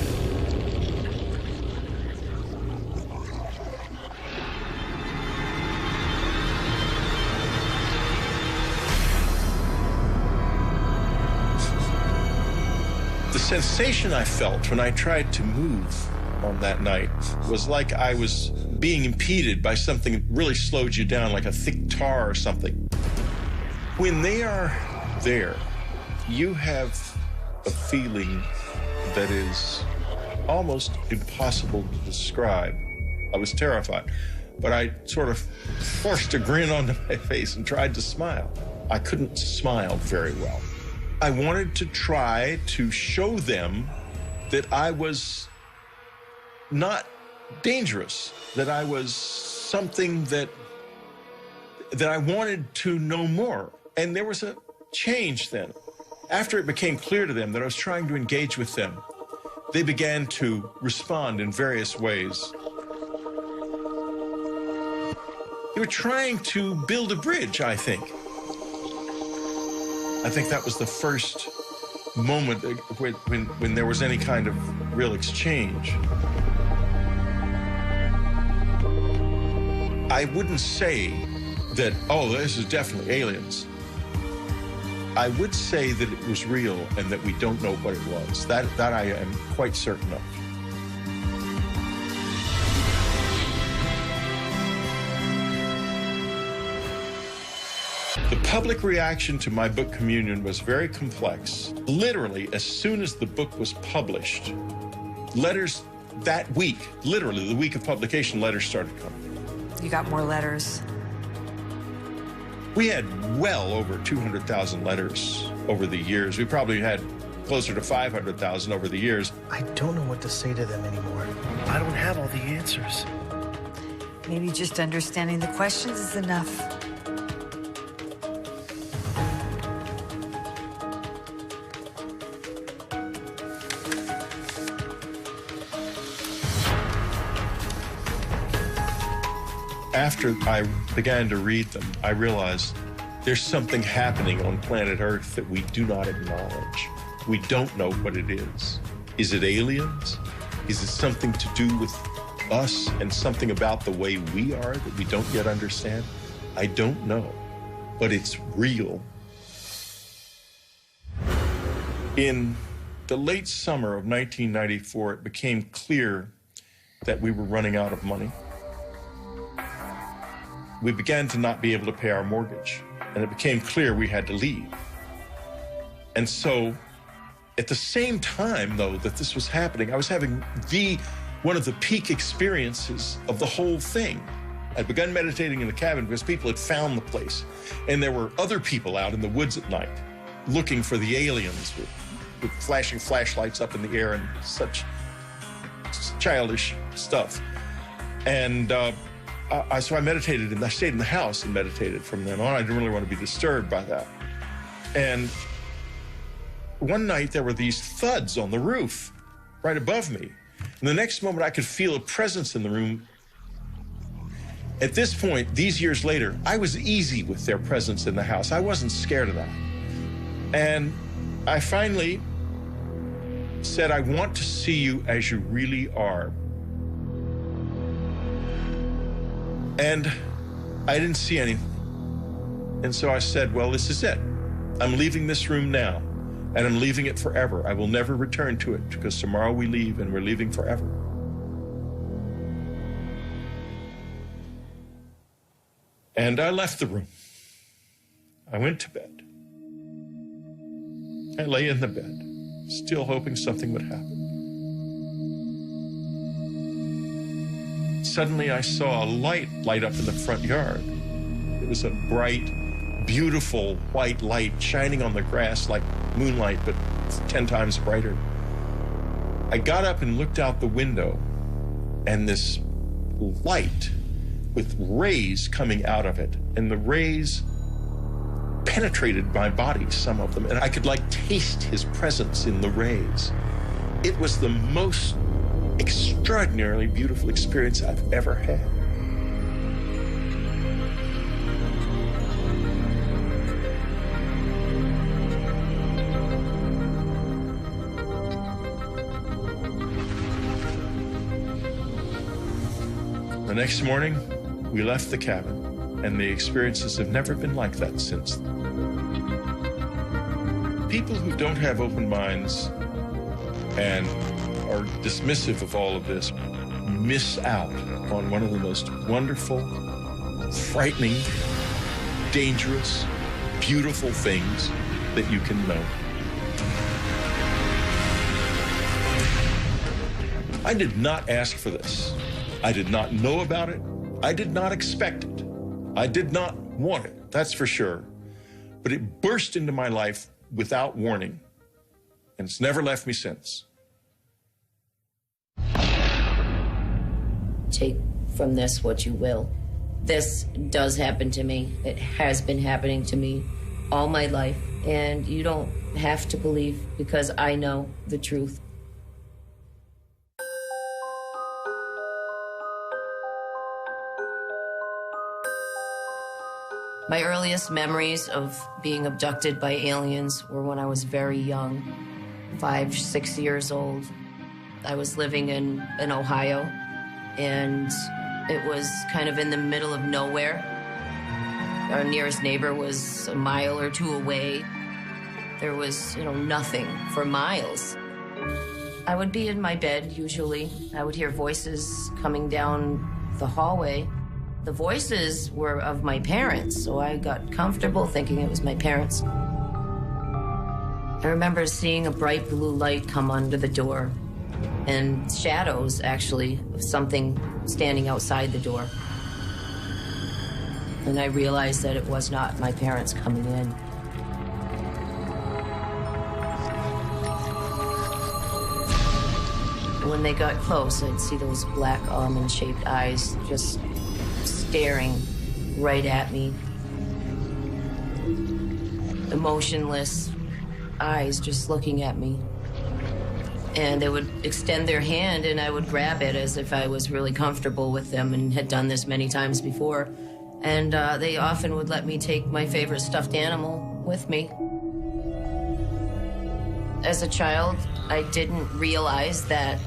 U: The sensation I felt when I tried to move on that night was like I was being impeded by something that really slowed you down, like a thick tar or something. When they are there, you have a feeling that is almost impossible to describe. I was terrified, but I sort of forced a grin onto my face and tried to smile. I couldn't smile very well. I wanted to try to show them that I was not dangerous, that I was something that I wanted to know more. And there was a change then. After it became clear to them that I was trying to engage with them, they began to respond in various ways. They were trying to build a bridge, I think. I think that was the first moment when there was any kind of real exchange. I wouldn't say that, oh, this is definitely aliens. I would say that it was real and that we don't know what it was. That I am quite certain of. The public reaction to my book Communion was very complex. Literally, as soon as the book was published, letters that week, literally the week of publication, letters started coming.
C: You got more letters?
U: We had well over 200,000 letters over the years. We probably had closer to 500,000 over the years.
D: I don't know what to say to them anymore. I don't have all the answers.
C: Maybe just understanding the questions is enough.
U: After I began to read them, I realized there's something happening on planet Earth that we do not acknowledge. We don't know what it is. Is it aliens? Is it something to do with us and something about the way we are that we don't yet understand? I don't know, but it's real. In the late summer of 1994, it became clear that we were running out of money. We began to not be able to pay our mortgage, and it became clear we had to leave. And so, at the same time, though, that this was happening, I was having one of the peak experiences of the whole thing. I'd begun meditating in the cabin because people had found the place, and there were other people out in the woods at night looking for the aliens with flashing flashlights up in the air and such childish stuff. And so I meditated, and I stayed in the house and meditated from then on. I didn't really want to be disturbed by that. And one night there were these thuds on the roof right above me. And the next moment I could feel a presence in the room. At this point, these years later, I was easy with their presence in the house. I wasn't scared of that. And I finally said, I want to see you as you really are. And I didn't see anything. And so I said, well, this is it. I'm leaving this room now, and I'm leaving it forever. I will never return to it because tomorrow we leave and we're leaving forever. And I left the room. I went to bed. I lay in the bed, still hoping something would happen. Suddenly I saw a light up in the front yard. It was a bright, beautiful white light shining on the grass like moonlight, but 10 times brighter. I got up and looked out the window, and this light with rays coming out of it, and the rays penetrated my body, some of them, and I could like taste his presence in the rays. It was the most extraordinarily beautiful experience I've ever had. The next morning, we left the cabin, and the experiences have never been like that since then. People who don't have open minds and are dismissive of all of this miss out on one of the most wonderful, frightening, dangerous, beautiful things that you can know. I did not ask for this. I did not know about it. I did not expect it. I did not want it, that's for sure. But it burst into my life without warning, and it's never left me since.
W: Take from this what you will. This does happen to me. It has been happening to me all my life, and you don't have to believe because I know the truth. My earliest memories of being abducted by aliens were when I was very young, 5, 6 years old. I was living in Ohio, and it was kind of in the middle of nowhere. Our nearest neighbor was a mile or two away. There was, nothing for miles. I would be in my bed, usually. I would hear voices coming down the hallway. The voices were of my parents, so I got comfortable thinking it was my parents. I remember seeing a bright blue light come under the door, and shadows, actually, of something standing outside the door. And I realized that it was not my parents coming in. When they got close, I'd see those black almond-shaped eyes just staring right at me. Emotionless eyes just looking at me. And they would extend their hand and I would grab it as if I was really comfortable with them and had done this many times before. And they often would let me take my favorite stuffed animal with me. As a child, I didn't realize that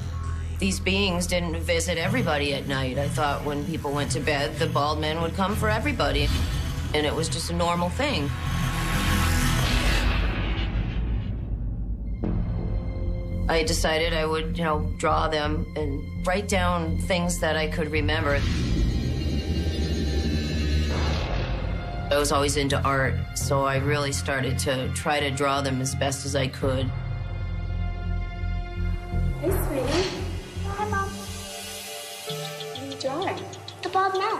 W: these beings didn't visit everybody at night. I thought when people went to bed, the bald men would come for everybody. And it was just a normal thing. I decided I would, draw them and write down things that I could remember. I was always into art, so I really started to try to draw them as best as I could.
G: Hey, sweetie. Hi, Mom. What are you drawing? The bald men.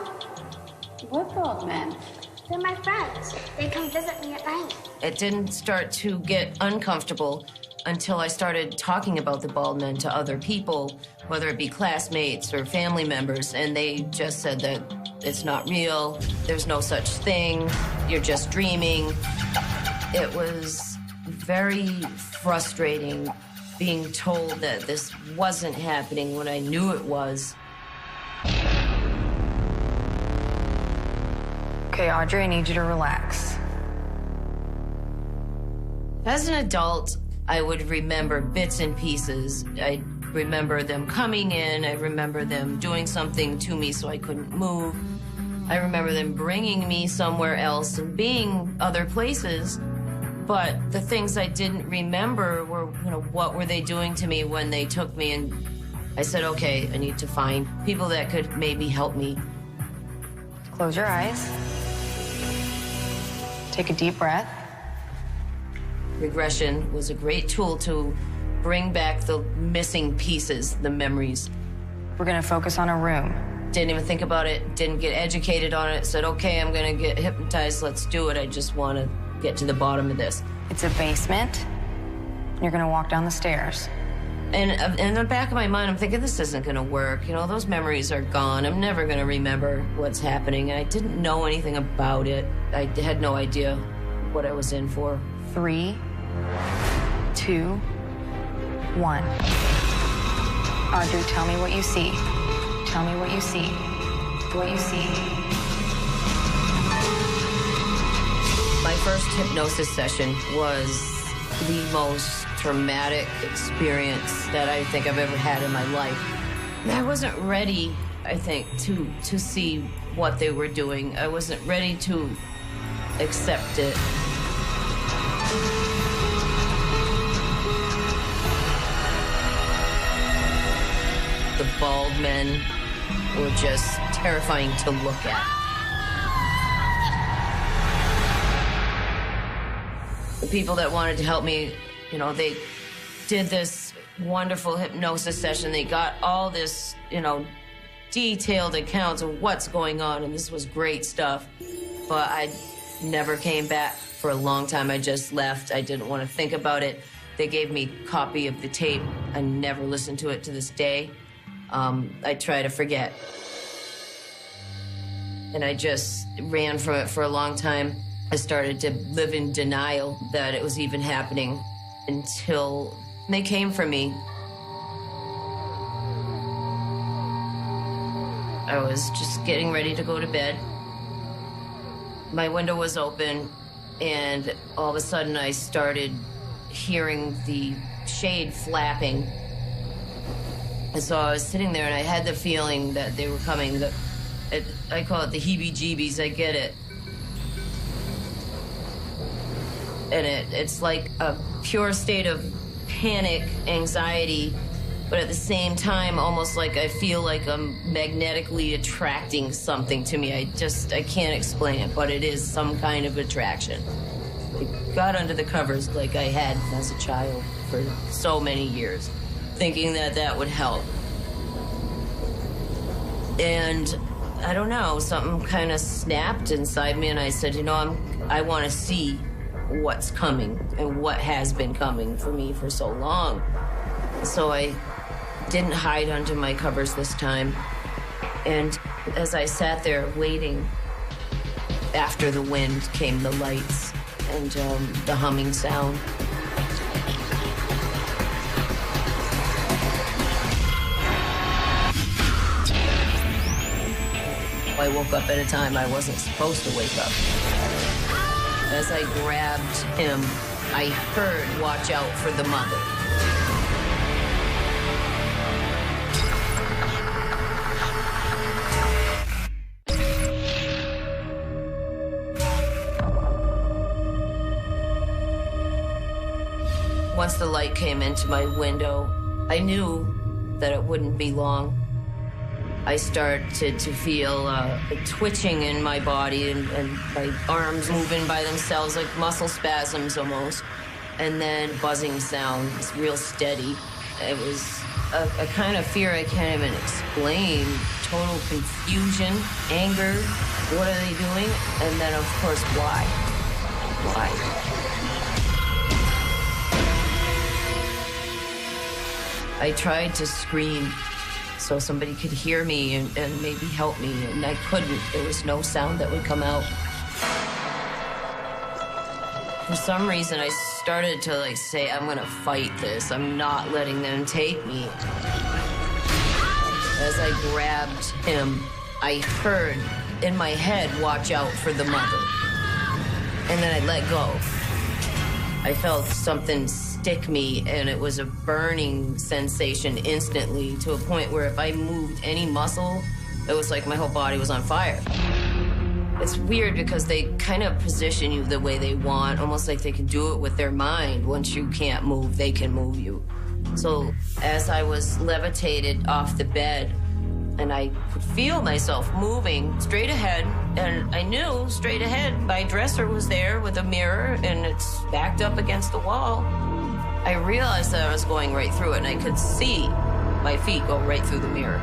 G: What bald men? They're my friends. They come visit me at night.
W: It didn't start to get uncomfortable until I started talking about the bald men to other people, whether it be classmates or family members, and they just said that it's not real, there's no such thing, you're just dreaming. It was very frustrating being told that this wasn't happening when I knew it was.
C: Okay, Audrey, I need you to relax.
W: As an adult, I would remember bits and pieces. I remember them coming in. I remember them doing something to me so I couldn't move. I remember them bringing me somewhere else and being other places. But the things I didn't remember were, what were they doing to me when they took me? And I said, okay, I need to find people that could maybe help me.
C: Close your eyes. Take a deep breath.
W: Regression was a great tool to bring back the missing pieces, the memories.
C: We're gonna focus on a room.
W: Didn't even think about it, didn't get educated on it, said, okay, I'm gonna get hypnotized, let's do it. I just wanna get to the bottom of this.
C: It's a basement. You're gonna walk down the stairs.
W: And in the back of my mind, I'm thinking, this isn't gonna work. Those memories are gone. I'm never gonna remember what's happening. And I didn't know anything about it. I had no idea what I was in for.
C: 3, 2, 1. Audrey, tell me what you see. Tell me what you see. What you see.
W: My first hypnosis session was the most traumatic experience that I think I've ever had in my life. I wasn't ready. I think, to see what they were doing. I wasn't ready to accept it. The bald men were just terrifying to look at. The people that wanted to help me, you know, they did this wonderful hypnosis session. They got all this, you know, detailed accounts of what's going on, and this was great stuff. But I never came back for a long time. I just left. I didn't want to think about it. They gave me a copy of the tape. I never listened to it to this day. I try to forget. And I just ran from it for a long time. I started to live in denial that it was even happening until they came for me. I was just getting ready to go to bed. My window was open, and all of a sudden I started hearing the shade flapping. And so I was sitting there, and I had the feeling that they were coming. I call it the heebie-jeebies. I get it. And it's like a pure state of panic, anxiety, but at the same time, almost like I feel like I'm magnetically attracting something to me. I can't explain it, but it is some kind of attraction. I got under the covers like I had as a child for so many years, thinking that that would help. And I don't know, something kind of snapped inside me, and I said, you know, I want to see what's coming and what has been coming for me for so long. So I didn't hide under my covers this time. And as I sat there waiting, after the wind came the lights and the humming sound. I woke up at a time I wasn't supposed to wake up. As I grabbed him, I heard, "Watch out for the mother." Once the light came into my window, I knew that it wouldn't be long. I started to feel a twitching in my body and my arms moving by themselves, like muscle spasms almost. And then buzzing sound, it's real steady. It was a kind of fear I can't even explain. Total confusion, anger, what are they doing? And then, of course, why? Why? I tried to scream so somebody could hear me and maybe help me, and I couldn't. There was no sound that would come out. For some reason, I started to say, I'm gonna fight this. I'm not letting them take me. As I grabbed him, I heard in my head, "Watch out for the mother." And then I let go. I felt something stick me, and it was a burning sensation instantly, to a point where if I moved any muscle, it was like my whole body was on fire. It's weird because they kind of position you the way they want, almost like they can do it with their mind. Once you can't move, they can move you. So as I was levitated off the bed, and I could feel myself moving straight ahead, and I knew straight ahead my dresser was there with a mirror, and it's backed up against the wall. I realized that I was going right through it, and I could see my feet go right through the mirror.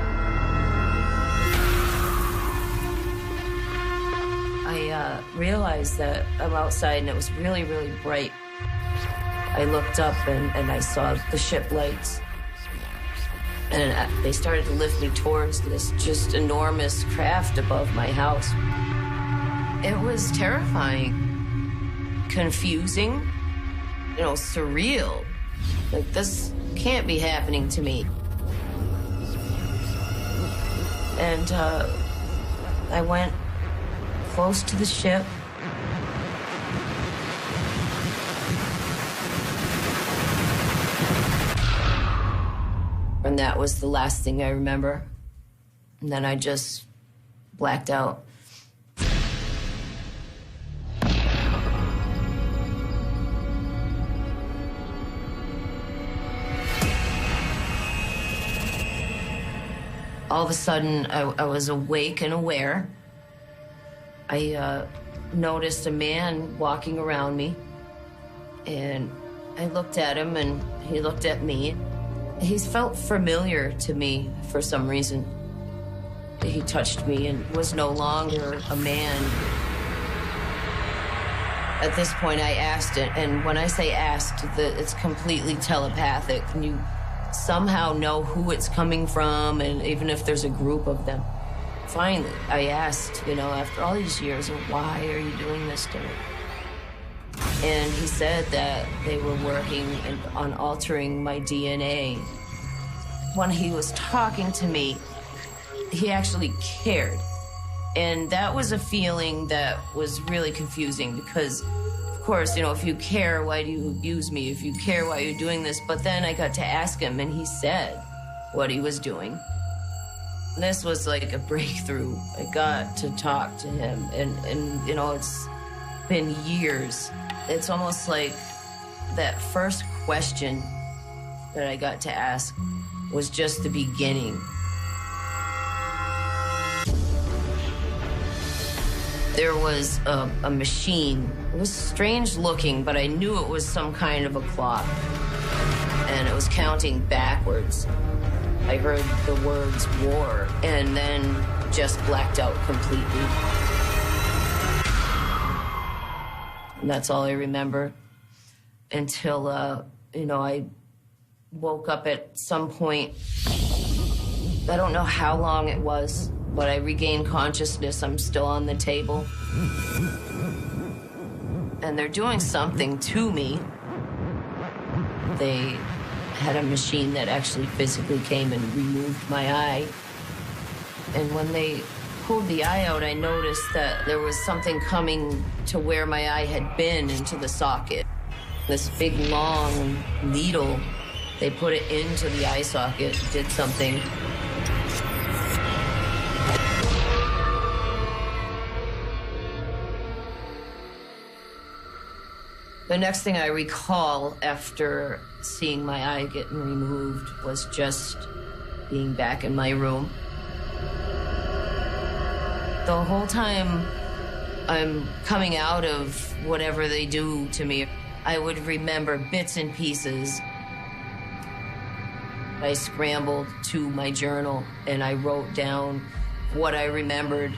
W: I realized that I'm outside, and it was really, really bright. I looked up, and I saw the ship lights. And they started to lift me towards this just enormous craft above my house. It was terrifying, confusing, surreal. Like, this can't be happening to me. And I went close to the ship. And that was the last thing I remember. And then I just blacked out. All of a sudden, I was awake and aware. I noticed a man walking around me, and I looked at him, and he looked at me. He felt familiar to me for some reason. He touched me and was no longer a man. At this point, I asked it, and when I say asked, it's completely telepathic. And you somehow know who it's coming from, and even if there's a group of them. Finally, I asked, after all these years, why are you doing this to me? And he said that they were working on altering my DNA. When he was talking to me, he actually cared. And that was a feeling that was really confusing because, of course, if you care, why do you abuse me? If you care, why are you doing this? But then I got to ask him, and he said what he was doing. This was like a breakthrough. I got to talk to him, and it's been years. It's almost like that first question that I got to ask was just the beginning. There was a machine. It was strange looking, but I knew it was some kind of a clock. And it was counting backwards. I heard the words war, and then just blacked out completely. And that's all I remember until, I woke up at some point. I don't know how long it was, but I regained consciousness. I'm still on the table. And they're doing something to me. They had a machine that actually physically came and removed my eye. And when they pulled the eye out, I noticed that there was something coming to where my eye had been into the socket. This big, long needle, they put it into the eye socket, did something. The next thing I recall after seeing my eye getting removed was just being back in my room. The whole time I'm coming out of whatever they do to me, I would remember bits and pieces. I scrambled to my journal and I wrote down what I remembered.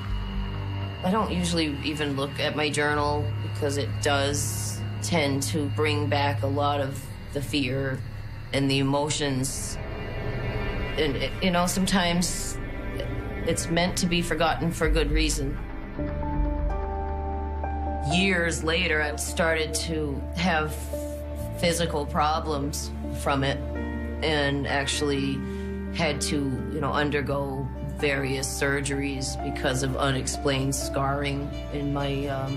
W: I don't usually even look at my journal because it does tend to bring back a lot of the fear and the emotions. And, sometimes it's meant to be forgotten for good reason. Years later, I started to have physical problems from it and actually had to, undergo various surgeries because of unexplained scarring in my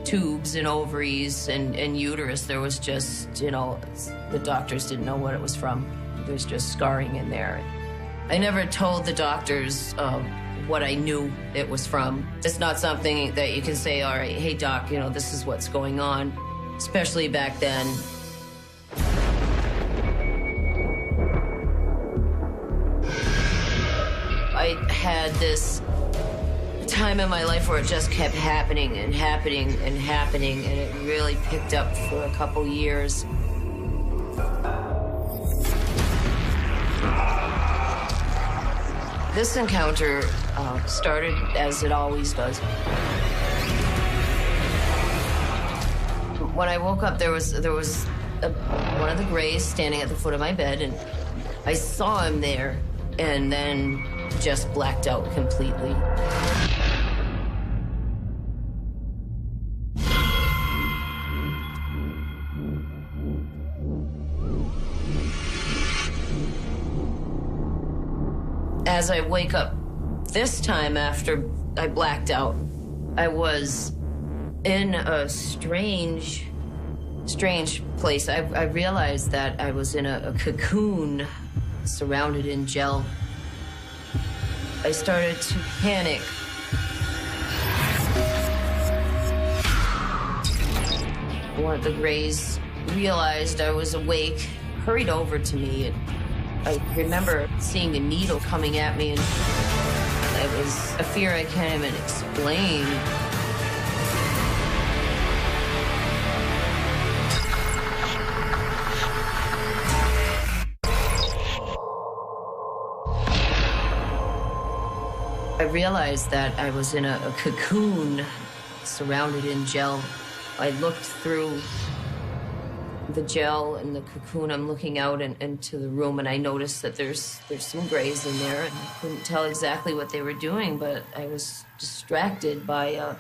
W: tubes and ovaries and uterus. There was just, the doctors didn't know what it was from. There's just scarring in there. I never told the doctors what I knew it was from. It's not something that you can say, all right, hey doc, this is what's going on, especially back then. I had this time in my life where it just kept happening and happening and happening, and it really picked up for a couple years. This encounter started as it always does. When I woke up, there was one of the Greys standing at the foot of my bed, and I saw him there, and then just blacked out completely. As I wake up this time after I blacked out, I was in a strange place. I realized that I was in a cocoon surrounded in gel. I started to panic. One of the Greys realized I was awake, hurried over to me, and I remember seeing a needle coming at me, and it was a fear I can't even explain. I realized that I was in a cocoon surrounded in gel. I looked through the gel and the cocoon. I'm looking out into the room, and I noticed that there's some Greys in there. And I couldn't tell exactly what they were doing, but I was distracted by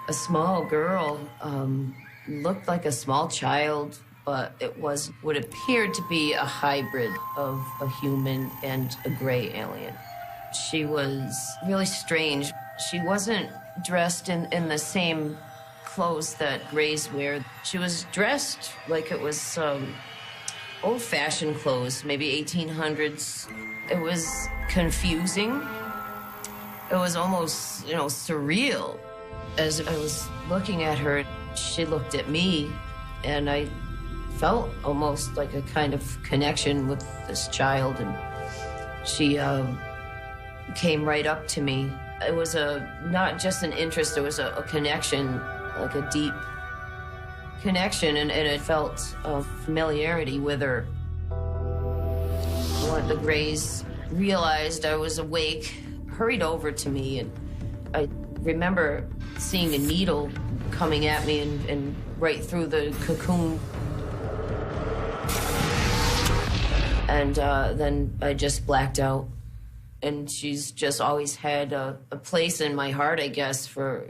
W: a small girl. Looked like a small child, but it was what appeared to be a hybrid of a human and a Grey alien. She was really strange. She wasn't dressed in the same clothes that Greys wear. She was dressed like it was old-fashioned clothes, maybe 1800s. It was confusing. It was almost, surreal. As I was looking at her, she looked at me, and I felt almost like a kind of connection with this child, and she came right up to me. It was not just an interest, it was a connection, like a deep connection, and it felt a familiarity with her. One of the Greys realized I was awake, hurried over to me, and I remember seeing a needle coming at me and right through the cocoon. And then I just blacked out. And she's just always had a place in my heart, I guess, for,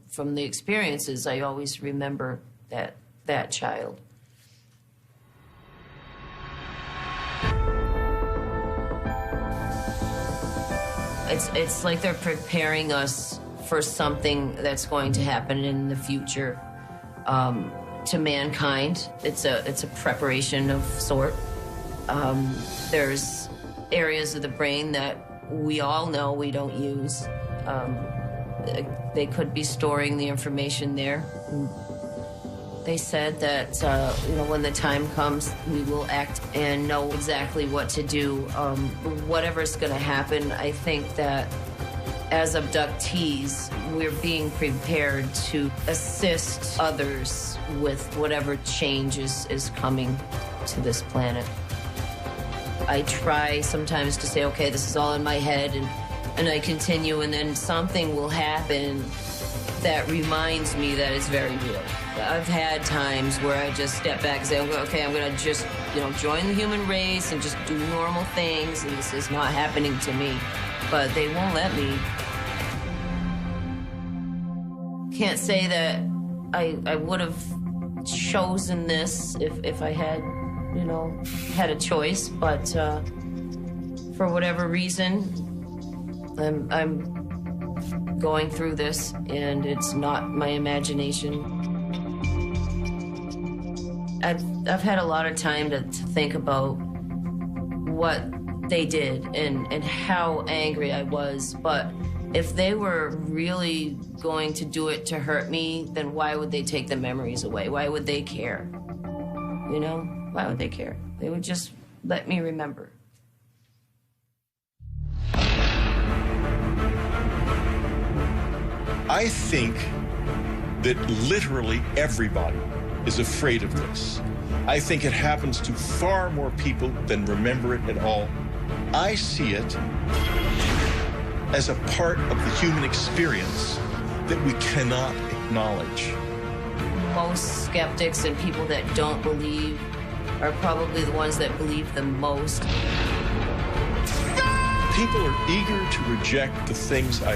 W: from the experiences. I always remember that child. It's like they're preparing us for something that's going to happen in the future to mankind. It's a preparation of sort. There's areas of the brain that we all know we don't use. They could be storing the information there. They said that, when the time comes, we will act and know exactly what to do. Whatever's going to happen, I think that as abductees, we're being prepared to assist others with whatever change is coming to this planet. I try sometimes to say, okay, this is all in my head, and I continue, and then something will happen that reminds me that it's very real. I've had times where I just step back and say, okay, I'm gonna just, join the human race and just do normal things, and this is not happening to me. But they won't let me. Can't say that I would have chosen this if I had had a choice, but for whatever reason, I'm going through this, and it's not my imagination. I've had a lot of time to think about what they did and how angry I was, but if they were really going to do it to hurt me, then why would they take the memories away? Why would they care? Why would they care? They would just let me remember.
U: I think that literally everybody is afraid of this. I think it happens to far more people than remember it at all. I see it as a part of the human experience that we cannot acknowledge.
W: Most skeptics and people that don't believe are probably the ones that believe the most.
U: People are eager to reject the things I